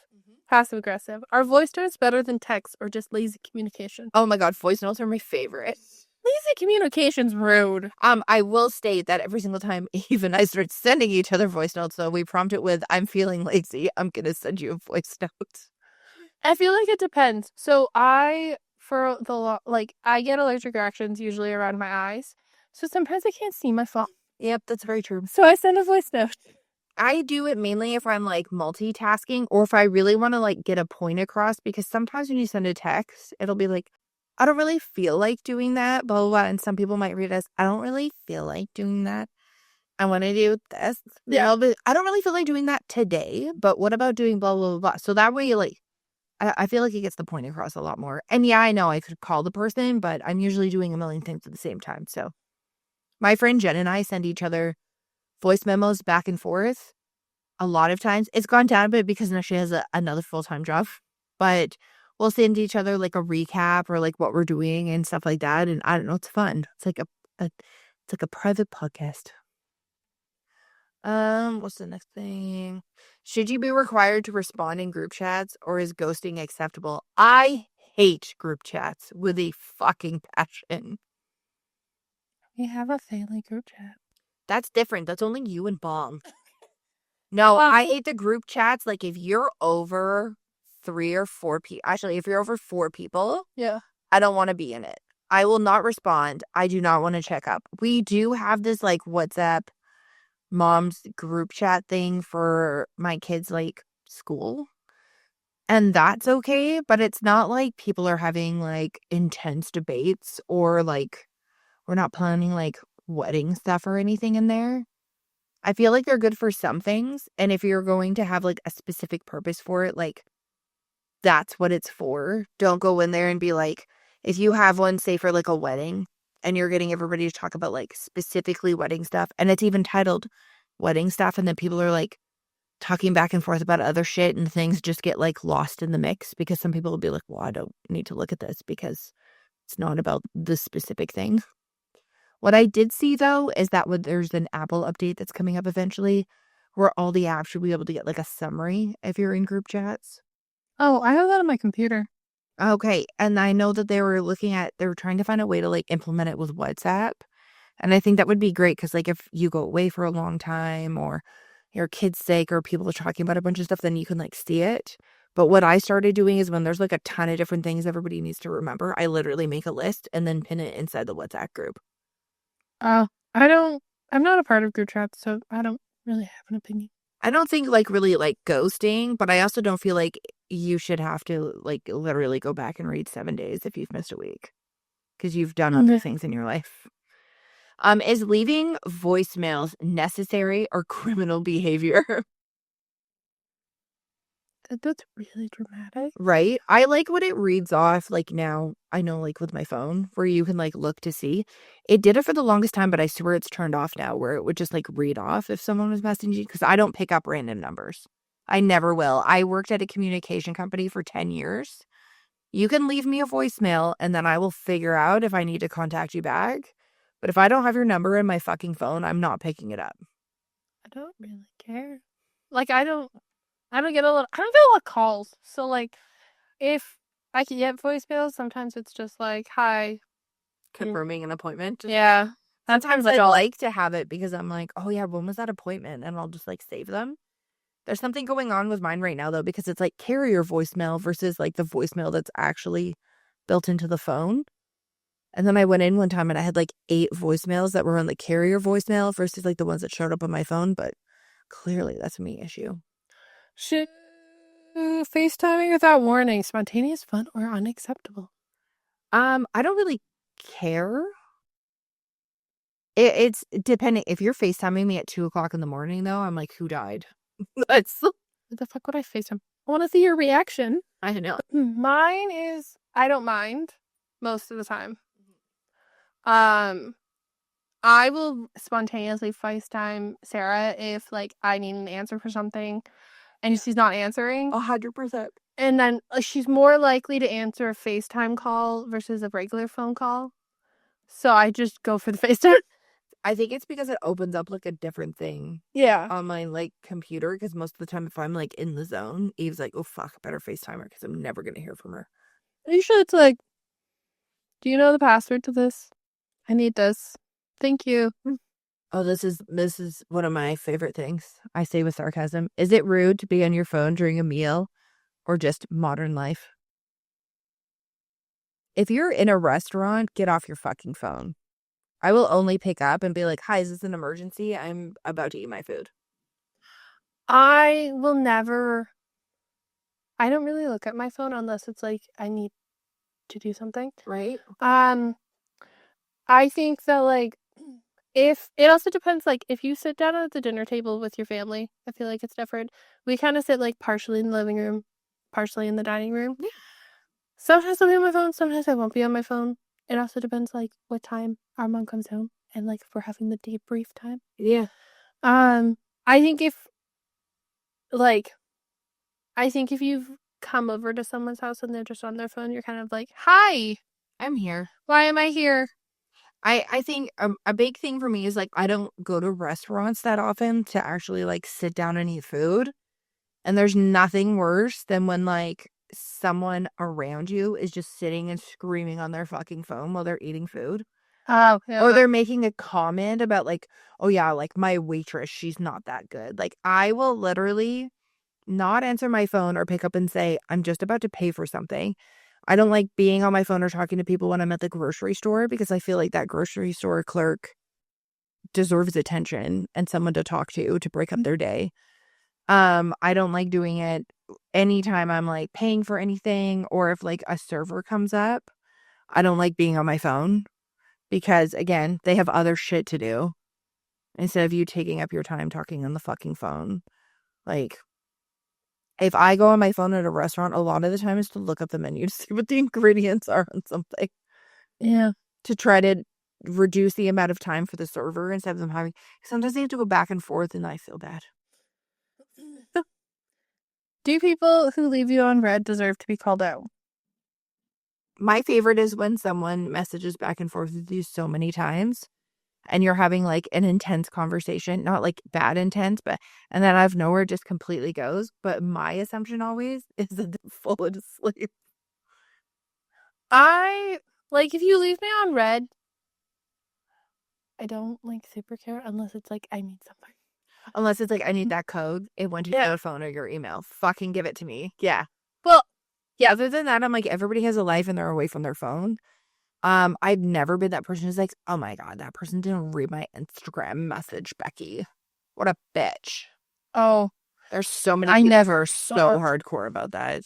passive aggressive. Are voice notes better than text or just lazy communication? Oh my God, voice notes are my favorite. Lazy communication's rude. I will state that every single time Eve and I start sending each other voice notes, so we prompt it with, I'm feeling lazy, I'm gonna send you a voice note. I feel like it depends. So I get allergic reactions usually around my eyes. So sometimes I can't see my phone. Yep, that's very true. So I send a voice note. I do it mainly if I'm like multitasking or if I really want to like get a point across, because sometimes when you send a text, it'll be like, I don't really feel like doing that, blah, blah, blah. And some people might read it as, I don't really feel like doing that. I want to do this. Yeah. But I don't really feel like doing that today, but what about doing blah, blah, blah, blah. So that way, like, I feel like it gets the point across a lot more. And yeah, I know I could call the person, but I'm usually doing a million things at the same time. So my friend Jen and I send each other voice memos back and forth a lot of times. It's gone down a bit because now she has another full-time job, but we'll send each other like a recap or like what we're doing and stuff like that. And I don't know, it's fun. It's like it's like a private podcast. What's the next thing? Should you be required to respond in group chats, or is ghosting acceptable? I hate group chats with a fucking passion. We have a family group chat. That's different. That's only you and Bomb. No, I hate the group chats. Like if you're over 3 or 4 people, actually, if you're over 4 people, Yeah. I don't want to be in it. I will not respond. I do not want to check up. We do have this like WhatsApp mom's group chat thing for my kids' like school. And that's okay, but it's not like people are having like intense debates or like we're not planning like wedding stuff or anything in there. I feel like they're good for some things. And if you're going to have like a specific purpose for it, like that's what it's for. Don't go in there and be like, if you have one, say for like a wedding, and you're getting everybody to talk about like specifically wedding stuff, and it's even titled wedding stuff, and then people are like talking back and forth about other shit, and things just get like lost in the mix because some people will be like, well, I don't need to look at this because it's not about the specific thing. What I did see though is that there's an Apple update that's coming up eventually where all the apps should be able to get like a summary if you're in group chats. Oh, I have that on my computer. Okay. And I know that they were trying to find a way to like implement it with WhatsApp. And I think that would be great because like if you go away for a long time or your kid's sick or people are talking about a bunch of stuff, then you can like see it. But what I started doing is when there's like a ton of different things everybody needs to remember, I literally make a list and then pin it inside the WhatsApp group. I'm not a part of group chats, so I don't really have an opinion. I don't think like really like ghosting, but I also don't feel like you should have to like literally go back and read 7 days if you've missed a week because you've done other things in your life. Is leaving voicemails necessary or criminal behavior? That's really dramatic. Right? I like when it reads off, like now, I know like with my phone where you can like look to see. It did it for the longest time, but I swear it's turned off now where it would just like read off if someone was messaging you because I don't pick up random numbers. I never will. I worked at a communication company for 10 years. You can leave me a voicemail and then I will figure out if I need to contact you back. But if I don't have your number in my fucking phone, I'm not picking it up. I don't really care. Like I don't get a lot of calls. So like if I can get voicemails. Sometimes it's just like, hi. Confirming an appointment. Yeah. Sometimes I'd like to have it because I'm like, oh yeah, when was that appointment? And I'll just like save them. There's something going on with mine right now though, because it's like carrier voicemail versus like the voicemail that's actually built into the phone. And then I went in one time and I had like 8 voicemails that were on the carrier voicemail versus like the ones that showed up on my phone. But clearly that's a me issue. Should FaceTiming without warning, spontaneous, fun, or unacceptable? I don't really care. It's depending. If you're FaceTiming me at 2 o'clock in the morning, though, I'm like, who died? That's What the fuck would I FaceTime? I want to see your reaction. I know. Mine is I don't mind most of the time. I will spontaneously FaceTime Sarah if like I need an answer for something and she's not answering. 100%. And then she's more likely to answer a FaceTime call versus a regular phone call. So I just go for the FaceTime. I think it's because it opens up like a different thing Yeah. on my like computer. Because most of the time, if I'm like in the zone, Eve's like, "Oh fuck, I better FaceTime her because I'm never gonna hear from her." Usually it's like, do you know the password to this? I need this. Thank you. Oh, this is one of my favorite things. I say with sarcasm. Is it rude to be on your phone during a meal or just modern life? If you're in a restaurant, get off your fucking phone. I will only pick up and be like, "Hi, is this an emergency? I'm about to eat my food." I will never. I don't really look at my phone unless it's like I need to do something. Right? I think that like if it also depends, like if you sit down at the dinner table with your family, I feel like it's different. We kind of sit like partially in the living room, partially in the dining room. Yeah. Sometimes I'll be on my phone, sometimes I won't be on my phone. It also depends like what time our mom comes home and like if we're having the debrief time. Yeah. I think if like I think if you've come over to someone's house and they're just on their phone, you're kind of like, "Hi, I'm here. why am I here?" I think a big thing for me is like I don't go to restaurants that often to actually like sit down and eat food. And there's nothing worse than when like someone around you is just sitting and screaming on their fucking phone while they're eating food. Oh, yeah. Or they're making a comment about like, oh yeah, like my waitress, she's not that good. Like I will literally not answer my phone or pick up and say, I'm just about to pay for something. I don't like being on my phone or talking to people when I'm at the grocery store because I feel like that grocery store clerk deserves attention and someone to talk to break up their day. I don't like doing it anytime I'm like paying for anything or if like a server comes up. I don't like being on my phone because again, they have other shit to do instead of you taking up your time talking on the fucking phone. Like if I go on my phone at a restaurant, a lot of the time is to look up the menu to see what the ingredients are on something. Yeah. To try to reduce the amount of time for the server instead of them having. Sometimes they have to go back and forth, and I feel bad. Do people who leave you on red deserve to be called out? My favorite is when someone messages back and forth with you so many times and you're having like an intense conversation, not like bad intense, but and then out of nowhere it just completely goes. But my assumption always is that they're falling asleep. I like if you leave me on red, I don't like super care unless it's like I need something. Unless it's like, I need that code. It went to your phone or your email. Fucking give it to me. Yeah. Well, Yeah, other than that, I'm like, everybody has a life and they're away from their phone. I've never been that person who's like, oh my God, that person didn't read my Instagram message, Becky. What a bitch. oh, There's so many I people never so saw. hardcore about that.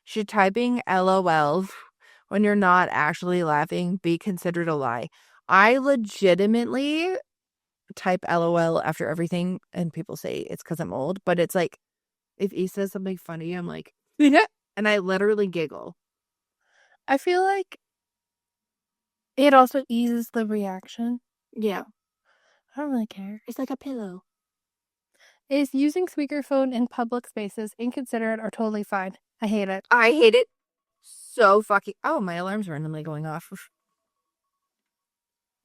Should typing LOL when you're not actually laughing be considered a lie? I legitimately type LOL after everything, and people say it's because I'm old, but it's like, if he says something funny, I'm like, yeah, and I literally giggle. I feel like it also eases the reaction. Yeah. I don't really care. It's like a pillow. Is using speakerphone in public spaces inconsiderate or totally fine? I hate it. I hate it so fucking. Oh, my alarm's randomly going off.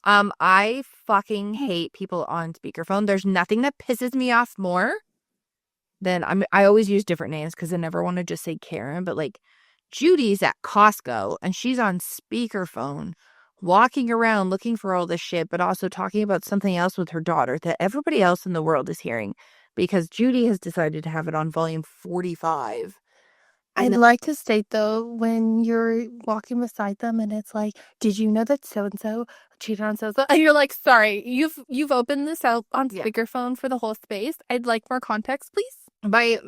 I fucking hate people on speakerphone. There's nothing that pisses me off more than I always use different names because I never want to just say Karen, but like Judy's at Costco and she's on speakerphone, walking around looking for all this shit, but also talking about something else with her daughter that everybody else in the world is hearing because Judy has decided to have it on volume 45. I'd like to state though, when you're walking beside them and it's like, did you know that so and so cheated on so and so? And you're like, sorry, you've opened this out on speakerphone for the whole space. I'd like more context, please. By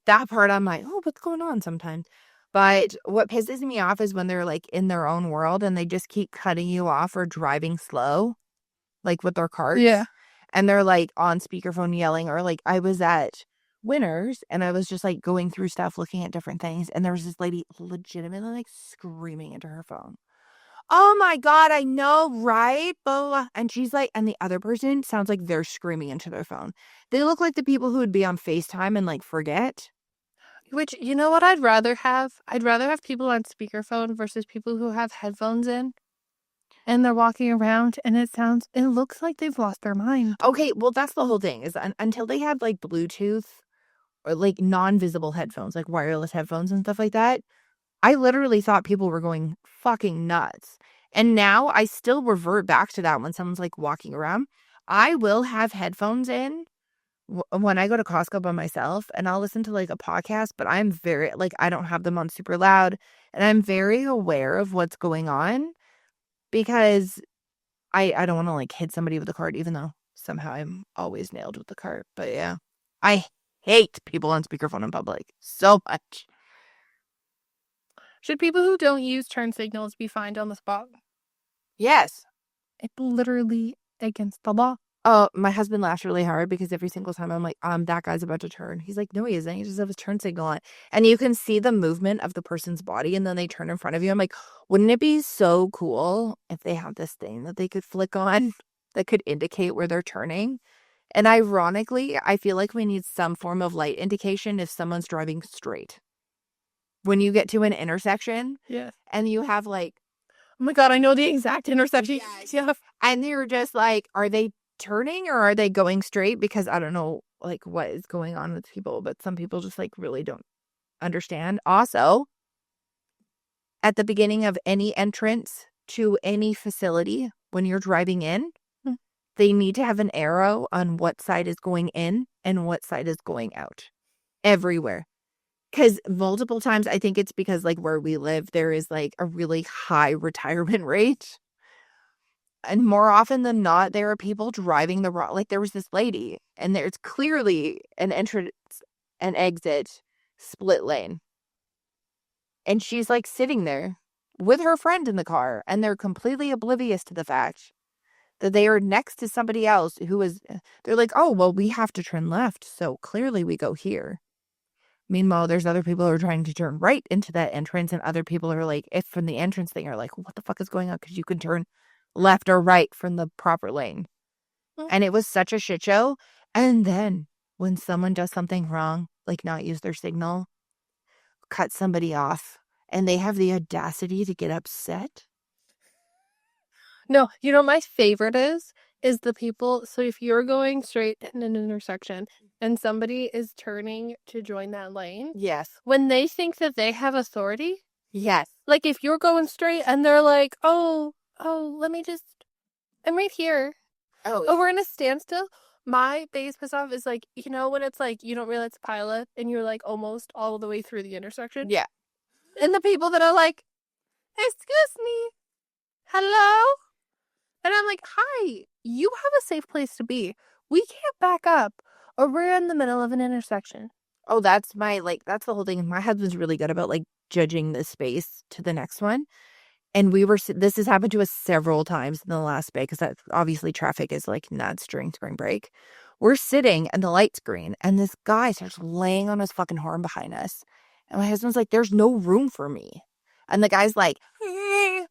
that part, I'm like, oh, what's going on sometimes? But what pisses me off is when they're like in their own world and they just keep cutting you off or driving slow, like with their carts. Yeah. And they're like on speakerphone yelling, or like I was at Winners and I was just like going through stuff, looking at different things. And there was this lady legitimately like screaming into her phone. Oh my God, I know, right? Blah, blah, blah. And she's like, and the other person sounds like they're screaming into their phone. They look like the people who would be on FaceTime and like forget. Which, you know what I'd rather have? I'd rather have people on speakerphone versus people who have headphones in and they're walking around and it looks like they've lost their mind. Okay, well, that's the whole thing is until they had like Bluetooth or like non-visible headphones, like wireless headphones and stuff like that, I literally thought people were going fucking nuts. And now I still revert back to that when someone's like walking around. I will have headphones in when I go to Costco by myself and I'll listen to like a podcast, but I'm very, like, I don't have them on super loud and I'm very aware of what's going on because I don't want to like hit somebody with the cart, even though somehow I'm always nailed with the cart. But yeah, I hate people on speakerphone in public so much. Should people who don't use turn signals be fined on the spot? Yes. It's literally against the law. Oh, my husband laughs really hard because every single time I'm like, that guy's about to turn. He's like, no, he isn't. He just has his turn signal on. And you can see the movement of the person's body and then they turn in front of you. I'm like, wouldn't it be so cool if they have this thing that they could flick on that could indicate where they're turning? And ironically, I feel like we need some form of light indication if someone's driving straight. When you get to an intersection, yes, and you have like, oh my God, I know the exact intersection. Yeah. And you're just like, are they turning or are they going straight? Because I don't know like what is going on with people, but some people just like really don't understand. Also, at the beginning of any entrance to any facility, when you're driving in, they need to have an arrow on what side is going in and what side is going out everywhere. Because multiple times, I think it's because like where we live, there is like a really high retirement rate. And more often than not, there are people driving the wrong, like there was this lady and there's clearly an entrance and exit split lane. And she's like sitting there with her friend in the car and they're completely oblivious to the fact that they are next to somebody else who is, they're like, oh, well, we have to turn left. So clearly we go here. Meanwhile, there's other people who are trying to turn right into that entrance and other people are like, if from the entrance thing are like, what the fuck is going on? Because you can turn left or right from the proper lane. And it was such a shit show. And then when someone does something wrong, like not use their signal, cut somebody off, and they have the audacity to get upset. No, you know, my favorite is the people. So if you're going straight in an intersection and somebody is turning to join that lane, yes, when they think that they have authority, yes, like if you're going straight and they're like, oh, let me just, I'm right here. Oh, we're in a standstill. My biggest piss off is like, you know, when it's like you don't realize it's pilot and you're like almost all the way through the intersection. yeah. And the people that are like, excuse me, hello? And I'm like, hi, you have a safe place to be. We can't back up or we're in the middle of an intersection. Oh, that's that's the whole thing. My husband's really good about like judging the space to the next one. And this has happened to us several times in the last day because obviously traffic is like nuts during spring break. We're sitting and the light's green and this guy starts laying on his fucking horn behind us. And my husband's like, there's no room for me. And the guy's like,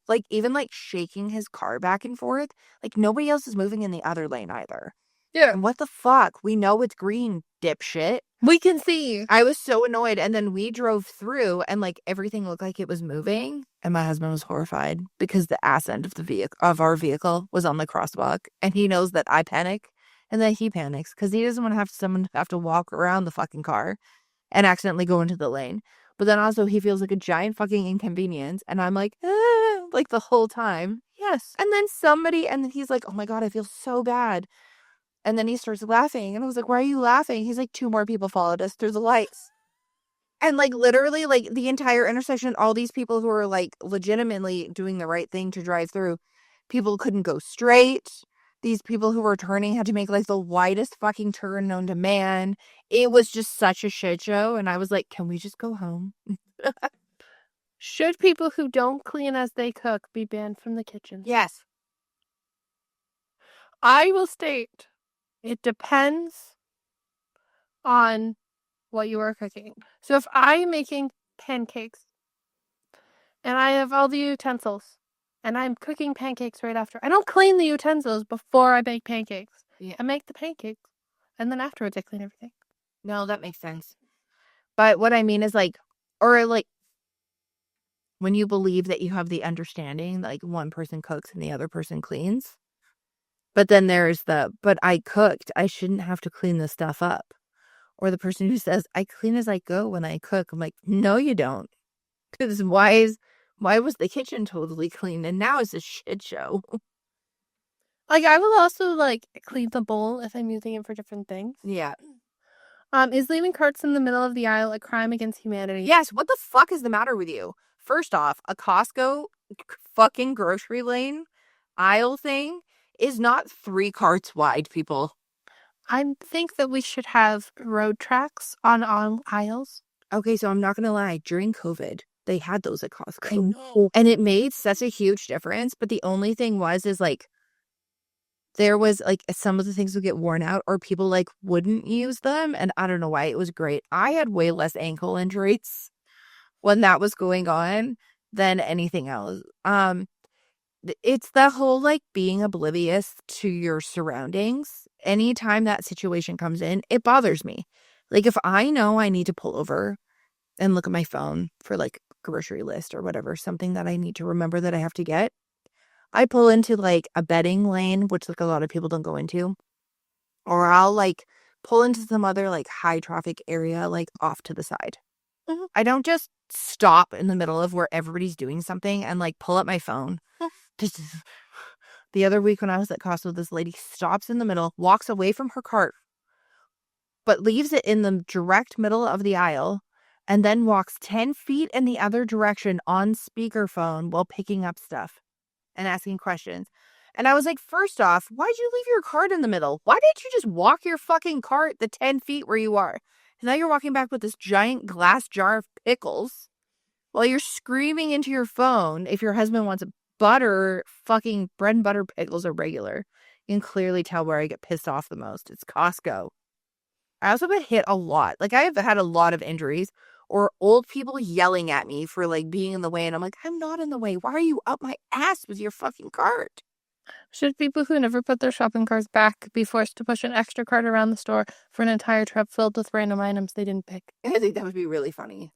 like even like shaking his car back and forth. Like nobody else is moving in the other lane either. Yeah. And what the fuck? We know it's green, dipshit. We can see. I was so annoyed. And then we drove through and like everything looked like it was moving. And my husband was horrified because the ass end of our vehicle was on the crosswalk. And he knows that I panic and then he panics because he doesn't want to have someone have to walk around the fucking car and accidentally go into the lane. But then also he feels like a giant fucking inconvenience. And I'm like, like the whole time. Yes. And then he's like, oh my God, I feel so bad. And then he starts laughing. And I was like, why are you laughing? He's like, 2 more people followed us through the lights. And like literally like the entire intersection, all these people who are like legitimately doing the right thing to drive through, people couldn't go straight. These people who were turning had to make like the widest fucking turn known to man. It was just such a shit show. And I was like, can we just go home? Should people who don't clean as they cook be banned from the kitchen? Yes. I will state it depends on what you are cooking. So if I'm making pancakes and I have all the utensils and I'm cooking pancakes right after, I don't clean the utensils before I make pancakes. Yeah. I make the pancakes and then afterwards I clean everything. No, that makes sense. But what I mean is like, or like when you believe that you have the understanding, like one person cooks and the other person cleans. But then there's but I cooked, I shouldn't have to clean this stuff up. Or the person who says, I clean as I go when I cook. I'm like, no, you don't. Because why was the kitchen totally clean and now it's a shit show? Like I will also like clean the bowl if I'm using it for different things. Yeah. Is leaving carts in the middle of the aisle a crime against humanity? Yes, what the fuck is the matter with you? First off, a Costco fucking grocery lane aisle thing is not 3 carts wide, people. I think that we should have road tracks on all aisles. Okay, so I'm not gonna lie, during COVID, they had those at Costco. I know. And it made such a huge difference, but the only thing is like there was like some of the things would get worn out or people like wouldn't use them, and I don't know why. It was great. I had way less ankle injuries when that was going on than anything else. It's the whole like being oblivious to your surroundings. Anytime that situation comes in, it bothers me. Like if I know I need to pull over and look at my phone for like grocery list or whatever, something that I need to remember that I have to get, I pull into like a bedding lane, which like a lot of people don't go into, or I'll like pull into some other like high traffic area, like off to the side. Mhm. I don't just stop in the middle of where everybody's doing something and like pull up my phone. The other week when I was at Costco, this lady stops in the middle, walks away from her cart, but leaves it in the direct middle of the aisle, and then walks 10 feet in the other direction on speakerphone while picking up stuff and asking questions. And I was like, first off, why'd you leave your cart in the middle? Why didn't you just walk your fucking cart the 10 feet where you are? And now you're walking back with this giant glass jar of pickles while you're screaming into your phone if your husband wants fucking bread and butter pickles are regular. You can clearly tell where I get pissed off the most. It's Costco. I also been hit a lot. Like I have had a lot of injuries or old people yelling at me for like being in the way. And I'm like, I'm not in the way. Why are you up my ass with your fucking cart? Should people who never put their shopping carts back be forced to push an extra cart around the store for an entire trip filled with random items they didn't pick? I think that would be really funny.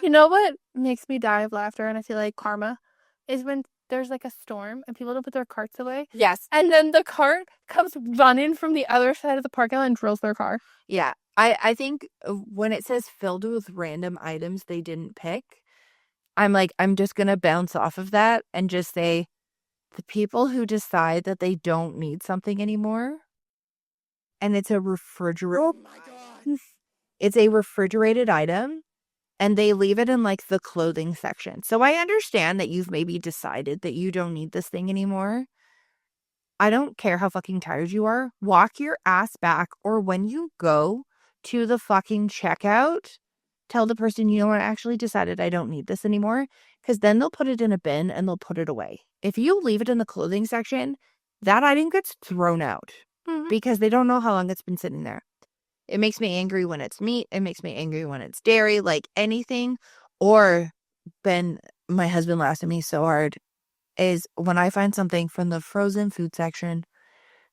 You know what makes me die of laughter, and I feel like karma, is when there's like a storm and people don't put their carts away. Yes. And then the cart comes running from the other side of the parking lot and drills their car. Yeah. I think when it says filled with random items they didn't pick, I'm like, I'm just going to bounce off of that and just say the people who decide that they don't need something anymore and it's a refrigerator. Oh my God. It's a refrigerated item and they leave it in like the clothing section. So I understand that you've maybe decided that you don't need this thing anymore. I don't care how fucking tired you are. Walk your ass back, or when you go to the fucking checkout, tell the person, you know what, I actually decided I don't need this anymore, because then they'll put it in a bin and they'll put it away. If you leave it in the clothing section, that item gets thrown out because they don't know how long it's been sitting there. It makes me angry when it's meat. It makes me angry when it's dairy, like anything. Or my husband laughs at me so hard is when I find something from the frozen food section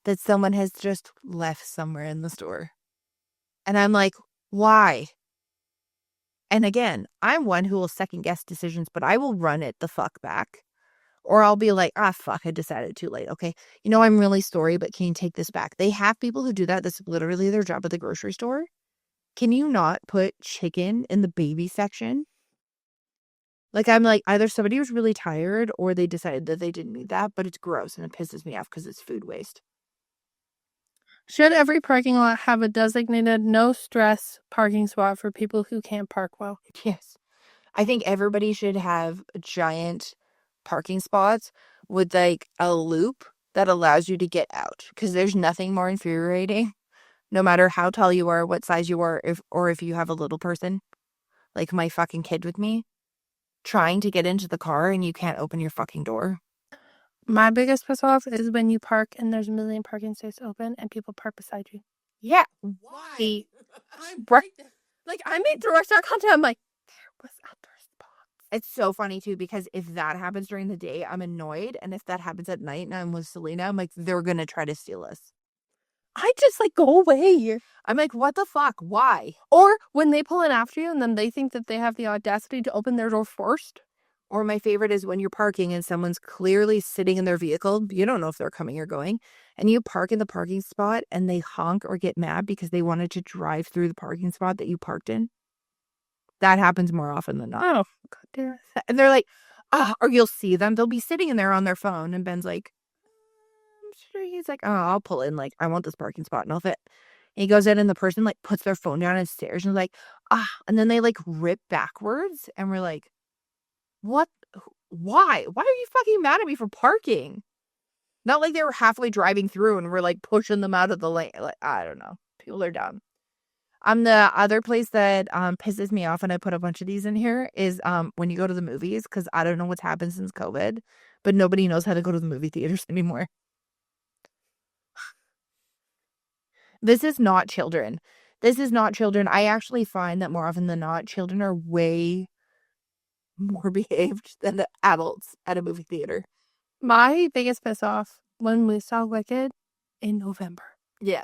that someone has just left somewhere in the store. And I'm like, why? And again, I'm one who will second guess decisions, but I will run it the fuck back. Or I'll be like, fuck, I decided too late. Okay. You know, I'm really sorry, but can you take this back? They have people who do that. That's literally their job at the grocery store. Can you not put chicken in the baby section? Like, I'm like, either somebody was really tired or they decided that they didn't need that, but it's gross and it pisses me off because it's food waste. Should every parking lot have a designated no stress parking spot for people who can't park well? Yes. I think everybody should have giant parking spots with like a loop that allows you to get out because there's nothing more infuriating, no matter how tall you are, what size you are, if you have a little person, like my fucking kid with me, trying to get into the car and you can't open your fucking door. My biggest piss off is when you park and there's a million parking spaces open and people park beside you. Yeah. Why? I'm right there. Like, I made through our start content. I'm like, there was other spots. It's so funny too because if that happens during the day, I'm annoyed, and if that happens at night and I'm with Selena, I'm like, they're gonna try to steal us. I just like go away. I'm like, what the fuck? Why? Or when they pull in after you and then they think that they have the audacity to open their door first. Or my favorite is when you're parking and someone's clearly sitting in their vehicle. You don't know if they're coming or going. And you park in the parking spot and they honk or get mad because they wanted to drive through the parking spot that you parked in. That happens more often than not. Oh, God damn it. And they're like, or you'll see them. They'll be sitting in there on their phone. And Ben's like, I'm sure he's like, oh, I'll pull in. Like, I want this parking spot and I'll fit. And he goes in and the person like puts their phone down and stares and like, and then they like rip backwards. And we're like, what? Why? Why are you fucking mad at me for parking? Not like they were halfway driving through and we're like pushing them out of the lane. Like, I don't know. People are dumb. The other place that pisses me off, and I put a bunch of these in here, is when you go to the movies, because I don't know what's happened since COVID, but nobody knows how to go to the movie theaters anymore. This is not children. This is not children. I actually find that more often than not, children are way more behaved than the adults at a movie theater. My biggest piss off when we saw Wicked in November. Yeah.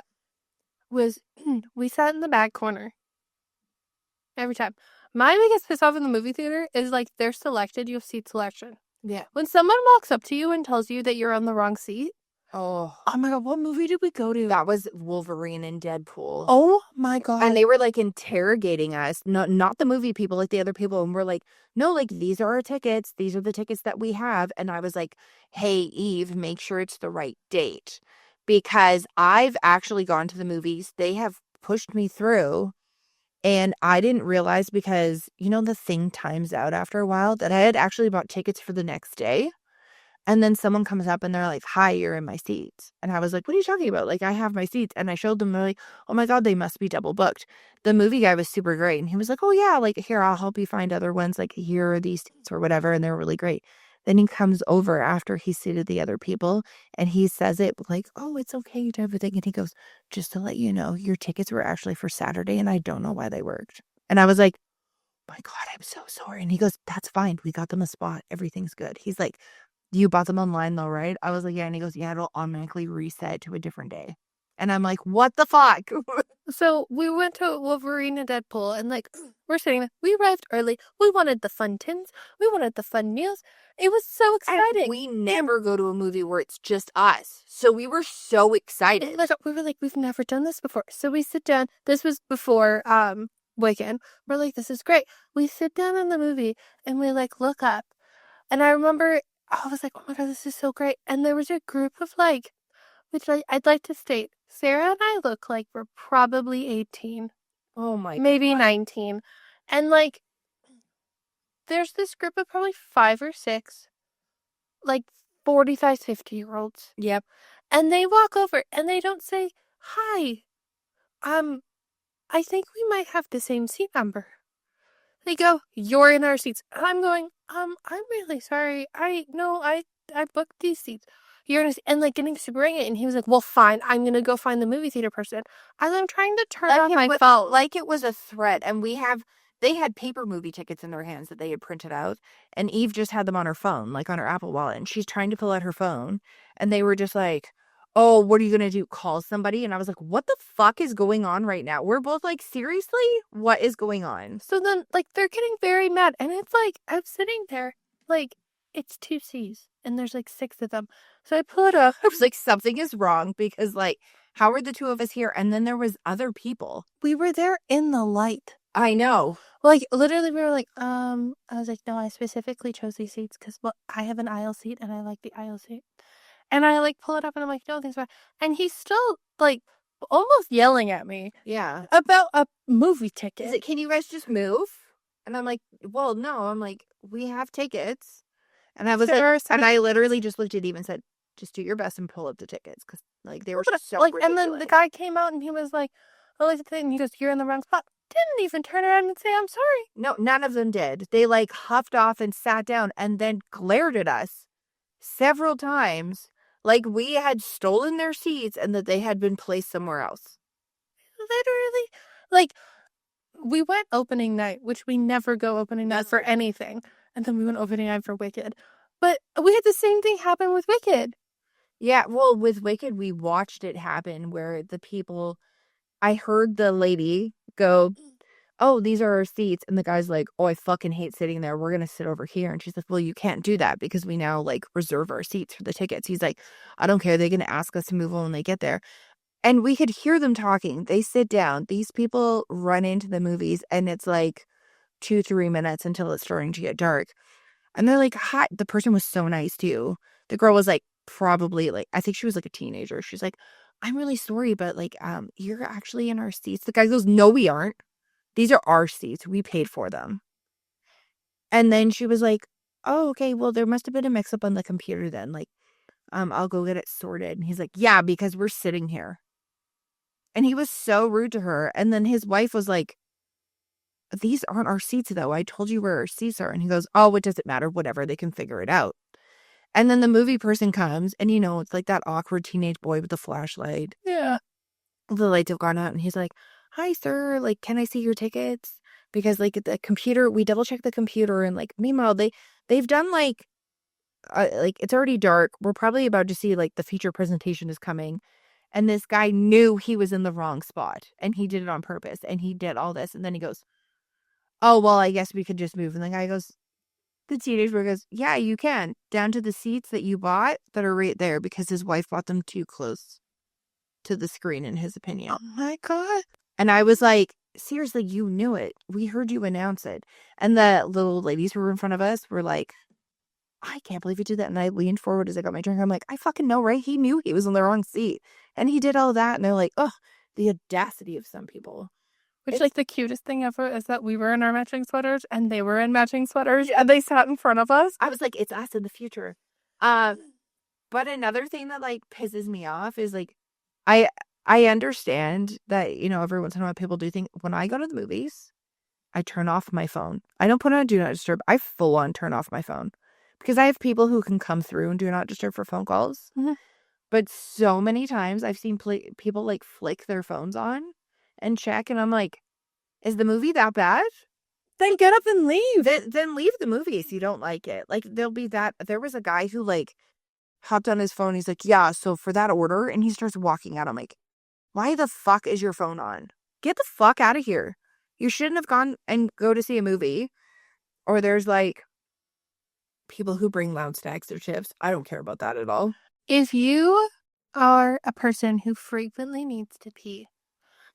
Was we sat in the back corner every time. My biggest piss off in the movie theater is like they're selected, you have seat selection. Yeah. When someone walks up to you and tells you that you're on the wrong seat. Oh my God, what movie did we go to? That was Wolverine and Deadpool. Oh my God. And they were like interrogating us, not the movie people, like the other people. And we're like, no, like these are our tickets. These are the tickets that we have. And I was like, hey, Eve, make sure it's the right date. Because I've actually gone to the movies. They have pushed me through. And I didn't realize because, the thing times out after a while that I had actually bought tickets for the next day. And then someone comes up and they're like, hi, you're in my seats. And I was like, what are you talking about? Like, I have my seats. And I showed them. They're like, oh my God, they must be double booked. The movie guy was super great. And he was like, oh yeah, like here, I'll help you find other ones. Like here are these seats or whatever. And they're really great. Then he comes over after he seated the other people and he says it like, oh, it's okay to everything. And he goes, just to let you know, your tickets were actually for Saturday and I don't know why they worked. And I was like, my God, I'm so sorry. And he goes, that's fine. We got them a spot. Everything's good. He's like, you bought them online though, right? I was like, yeah. And he goes, yeah, it'll automatically reset to a different day. And I'm like, what the fuck? So we went to Wolverine and Deadpool and like, we're sitting there. We arrived early. We wanted the fun tins. We wanted the fun meals. It was so exciting. And we never go to a movie where it's just us. So we were so excited. We were like, we've never done this before. So we sit down. This was before Weekend. We're like, this is great. We sit down in the movie and we like look up. And I remember I was like, oh my God, this is so great. And there was a group of like, which I'd like to state, Sarah and I look like we're probably 18. Oh my maybe God. 19. And like, there's this group of probably 5 or 6, like 45, 50-year-olds. Yep. And they walk over and they don't say, hi, I think we might have the same seat number. They go, you're in our seats. And I'm going, I'm really sorry. I booked these seats. You're in a, and like getting super angry. And he was like, well, fine. I'm going to go find the movie theater person. As I'm trying to turn on my phone. Like it was a threat. And they had paper movie tickets in their hands that they had printed out. And Eve just had them on her phone, like on her Apple Wallet. And she's trying to pull out her phone. And they were just like, oh, what are you going to do? Call somebody? And I was like, what the fuck is going on right now? We're both like, seriously? What is going on? So then, like, they're getting very mad. And it's like, I'm sitting there, like, it's 2 C's. And there's like 6 of them. So I pull it up. I was like, something is wrong because like How are the two of us here? And then there was other people. We were there in the light. I know. Like, literally, we were like, I was like, no, I specifically chose these seats because, well, I have an aisle seat and I like the aisle seat. And I, like, pull it up and I'm like, no, thanks, bye. And he's still, like, almost yelling at me. Yeah. About a movie ticket. Is it, can you guys just move? And I'm like, well, no. I'm like, we have tickets. And I was like, and I literally just looked at Eve and said, just do your best and pull up the tickets. Because, like, they were so like, ridiculous. and then the guy came out and he was like, oh, like, the thing. And he goes, you're in the wrong spot. Didn't even turn around and say, I'm sorry. No, none of them did. They, like, huffed off and sat down and then glared at us several times like we had stolen their seats and that they had been placed somewhere else. Literally. Like, we went opening night, which we never go opening night for anything. And then we went opening night for Wicked. But we had the same thing happen with Wicked. Yeah, well, with Wicked, we watched it happen where the people, I heard the lady go, oh, these are our seats. And the guy's like, oh, I fucking hate sitting there. We're going to sit over here. And she's like, well, you can't do that because we now, like, reserve our seats for the tickets. He's like, I don't care. They're going to ask us to move on when they get there. And we could hear them talking. They sit down. These people run into the movies and it's like 2-3 minutes until it's starting to get dark. And they're like, hi. The person was so nice too. The girl was like, probably like, I think she was like a teenager. She's like, I'm really sorry, but like, you're actually in our seats. The guy goes, no, we aren't. These are our seats. We paid for them. And then she was like, oh, okay, well, there must have been a mix up on the computer then. Like, I'll go get it sorted. And he's like, yeah, because we're sitting here. And he was so rude to her. And then his wife was like, these aren't our seats, though. I told you where our seats are. And he goes, oh, it doesn't matter. Whatever. They can figure it out. And then the movie person comes and, you know, it's like that awkward teenage boy with the flashlight. Yeah. The lights have gone out and he's like, hi, sir. Like, can I see your tickets? Because, like, the computer, we double checked the computer. And, like, meanwhile, they've done, like, it's already dark. We're probably about to see, like, the feature presentation is coming. And this guy knew he was in the wrong spot. And he did it on purpose. And he did all this. And then he goes, oh, well, I guess we could just move. And the guy goes, the teenage boy goes, yeah, you can. Down to the seats that you bought that are right there. Because his wife bought them too close to the screen, in his opinion. Oh, my God. And I was like, seriously, you knew it. We heard you announce it. And the little ladies who were in front of us were like, I can't believe you did that. And I leaned forward as I got my drink. I'm like, I fucking know, right? He knew he was in the wrong seat. And he did all that. And they're like, oh, the audacity of some people. Which, like, the cutest thing ever is that we were in our matching sweaters and they were in matching sweaters and they sat in front of us. I was like, it's us in the future. But another thing that, like, pisses me off is, like, I understand that, you know, every once in a while people do think, when I go to the movies, I turn off my phone. I don't put on Do Not Disturb. I full on turn off my phone. Because I have people who can come through and Do Not Disturb for phone calls. Mm-hmm. But so many times I've seen people, like, flick their phones on and check. And I'm like, is the movie that bad? Then get up and leave. Then leave the movie if you don't like it. Like, there'll be that. There was a guy who, like, hopped on his phone. He's like, yeah, so for that order. And he starts walking out. I'm like, why the fuck is your phone on? Get the fuck out of here. You shouldn't have gone and go to see a movie. Or there's, like, people who bring loud snacks or chips. I don't care about that at all. If you are a person who frequently needs to pee,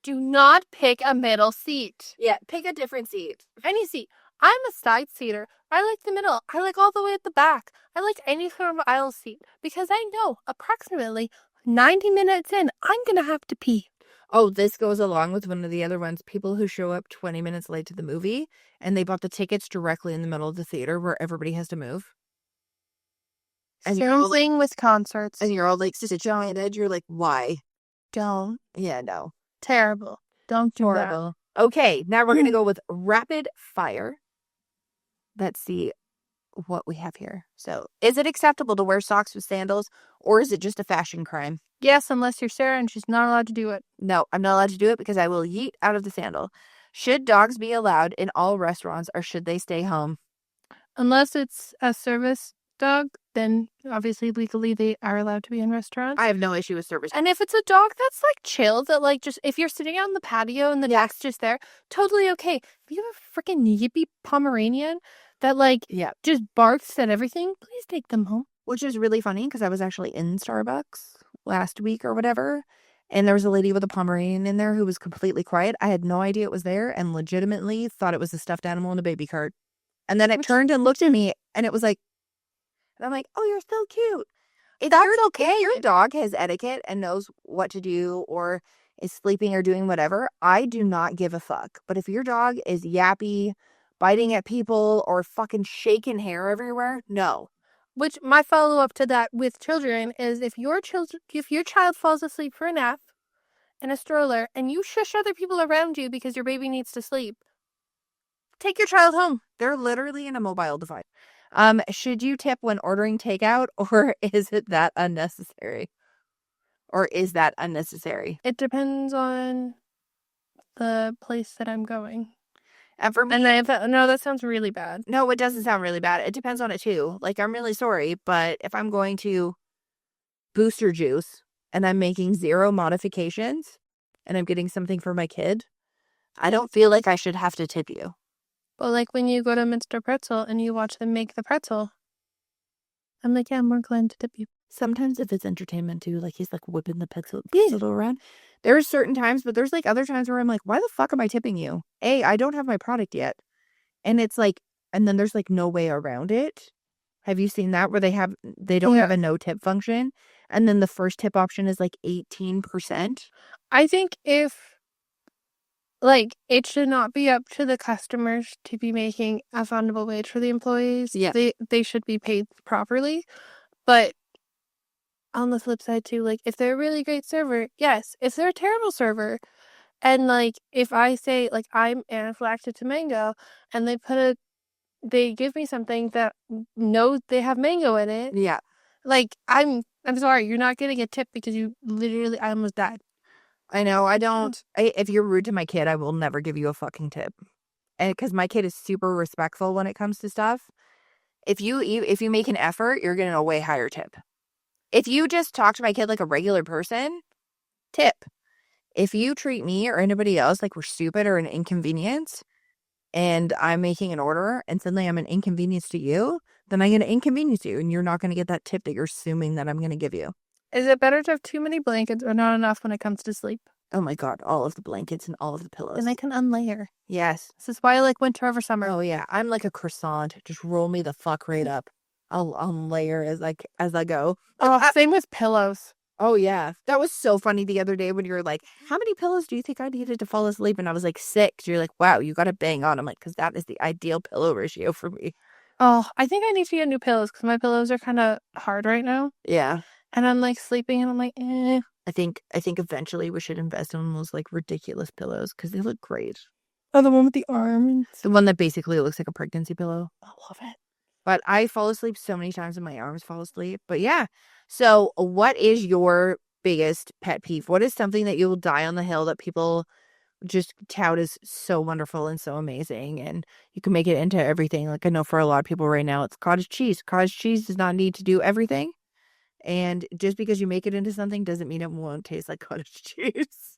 do not pick a middle seat. Yeah, pick a different seat. Any seat. I'm a side seater. I like the middle. I like all the way at the back. I like any sort of aisle seat because I know approximately 90 minutes in, I'm going to have to pee. Oh, this goes along with one of the other ones. People who show up 20 minutes late to the movie and they bought the tickets directly in the middle of the theater where everybody has to move. And same thing with concerts. And you're all like, such a giant edge. You're like, why? Don't. Yeah, no. Terrible. Don't do that. Okay, now we're going to go with rapid fire. Let's see what we have here. So, is it acceptable to wear socks with sandals, or is it just a fashion crime? Yes, unless you're Sarah and she's not allowed to do it. No, I'm not allowed to do it because I will yeet out of the sandal. Should dogs be allowed in all restaurants, or should they stay home? Unless it's a service dog, then obviously legally they are allowed to be in restaurants. I have no issue with service. And if it's a dog that's like chill, that like just if you're sitting out on the patio and the dog's just there, totally okay. If you have a freaking yippy Pomeranian that like just barks at everything, please take them home. Which is really funny because I was actually in Starbucks last week or whatever, And there was a lady with a Pomeranian in there who was completely quiet. I had no idea it was there and legitimately thought it was a stuffed animal in a baby cart. And then it turned and looked at me and it was like, and I'm like, oh, you're so cute. If your dog has etiquette and knows what to do or is sleeping or doing whatever, I do not give a fuck. But if your dog is yappy, biting at people, or fucking shaking hair everywhere, no. Which my follow-up to that with children is if your child falls asleep for a nap in a stroller and you shush other people around you because your baby needs to sleep, take your child home. They're literally in a mobile device. Should you tip when ordering takeout, or is it that unnecessary? Or is that unnecessary? It depends on the place that I'm going. And for me, no, that sounds really bad. No, it doesn't sound really bad. It depends on it too. Like, I'm really sorry, but if I'm going to Booster Juice and I'm making 0 modifications and I'm getting something for my kid, I don't feel like I should have to tip you. But like when you go to Mr. Pretzel and you watch them make the pretzel, I'm like, yeah, I'm more inclined to tip you. Sometimes if it's entertainment too, like he's like whipping the pretzel around. There are certain times, but there's like other times where I'm like, why the fuck am I tipping you? I don't have my product yet. And it's like, and then there's like no way around it. Have you seen that where they don't have a no tip function? And then the first tip option is like 18%. I think it should not be up to the customers to be making a fundable wage for the employees. Yeah. They should be paid properly. But on the flip side too, like if they're a really great server, yes. If they're a terrible server, and like if I say like I'm anaphylactic to mango, and they give me something that knows they have mango in it. Yeah. Like I'm sorry, you're not getting a tip because I almost died. I know. If you're rude to my kid, I will never give you a fucking tip. And because my kid is super respectful when it comes to stuff. If you make an effort, you're getting a way higher tip. If you just talk to my kid like a regular person, tip. If you treat me or anybody else like we're stupid or an inconvenience, and I'm making an order and suddenly I'm an inconvenience to you, then I'm going to inconvenience you and you're not going to get that tip that you're assuming that I'm going to give you. Is it better to have too many blankets or not enough when it comes to sleep? Oh my God, all of the blankets and all of the pillows. And I can unlayer. Yes. This is why I like winter over summer. Oh yeah, I'm like a croissant. Just roll me the fuck right up. I'll layer as I go. Oh, same with pillows. Oh yeah, that was so funny the other day when you were like, "How many pillows do you think I needed to fall asleep?" And I was like 6. You're like, "Wow, you got to bang on." I'm like, "Because that is the ideal pillow ratio for me." Oh, I think I need to get new pillows because my pillows are kind of hard right now. Yeah. And I'm like sleeping and I'm like, eh. I think eventually we should invest in those like ridiculous pillows because they look great. Oh, the one with the arms. The one that basically looks like a pregnancy pillow. I love it. But I fall asleep so many times and my arms fall asleep. But yeah. So what is your biggest pet peeve? What is something that you will die on the hill that people just tout as so wonderful and so amazing? And you can make it into everything. Like I know for a lot of people right now, it's cottage cheese. Cottage cheese does not need to do everything. And just because you make it into something doesn't mean it won't taste like cottage cheese.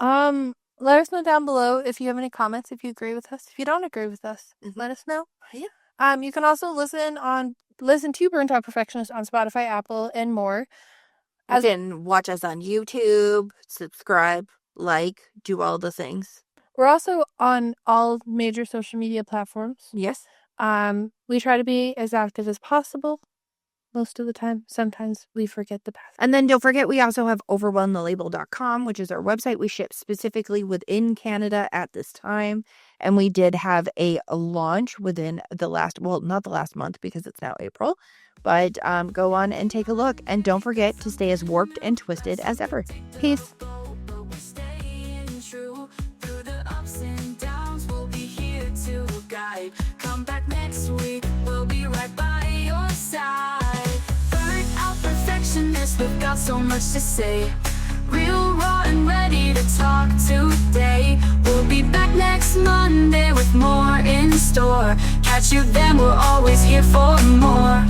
Let us know down below if you have any comments, if you agree with us. If you don't agree with us, let us know. Yeah. You can also listen to Burnt Out Perfectionist on Spotify, Apple, and more. You can watch us on YouTube, subscribe, like, do all the things. We're also on all major social media platforms. Yes. We try to be as active as possible. Most of the time. Sometimes we forget the password. And then don't forget, we also have overwhelmthelabel.com, which is our website. We ship specifically within Canada at this time. And we did have a launch within not the last month because it's now April. But go on and take a look. And don't forget to stay as warped and twisted as ever. Peace. Come back next week. We'll be right by your side. Burnt out perfectionist, we've got so much to say. Real, raw, and ready to talk today. We'll be back next Monday with more in store. Catch you then, we're always here for more.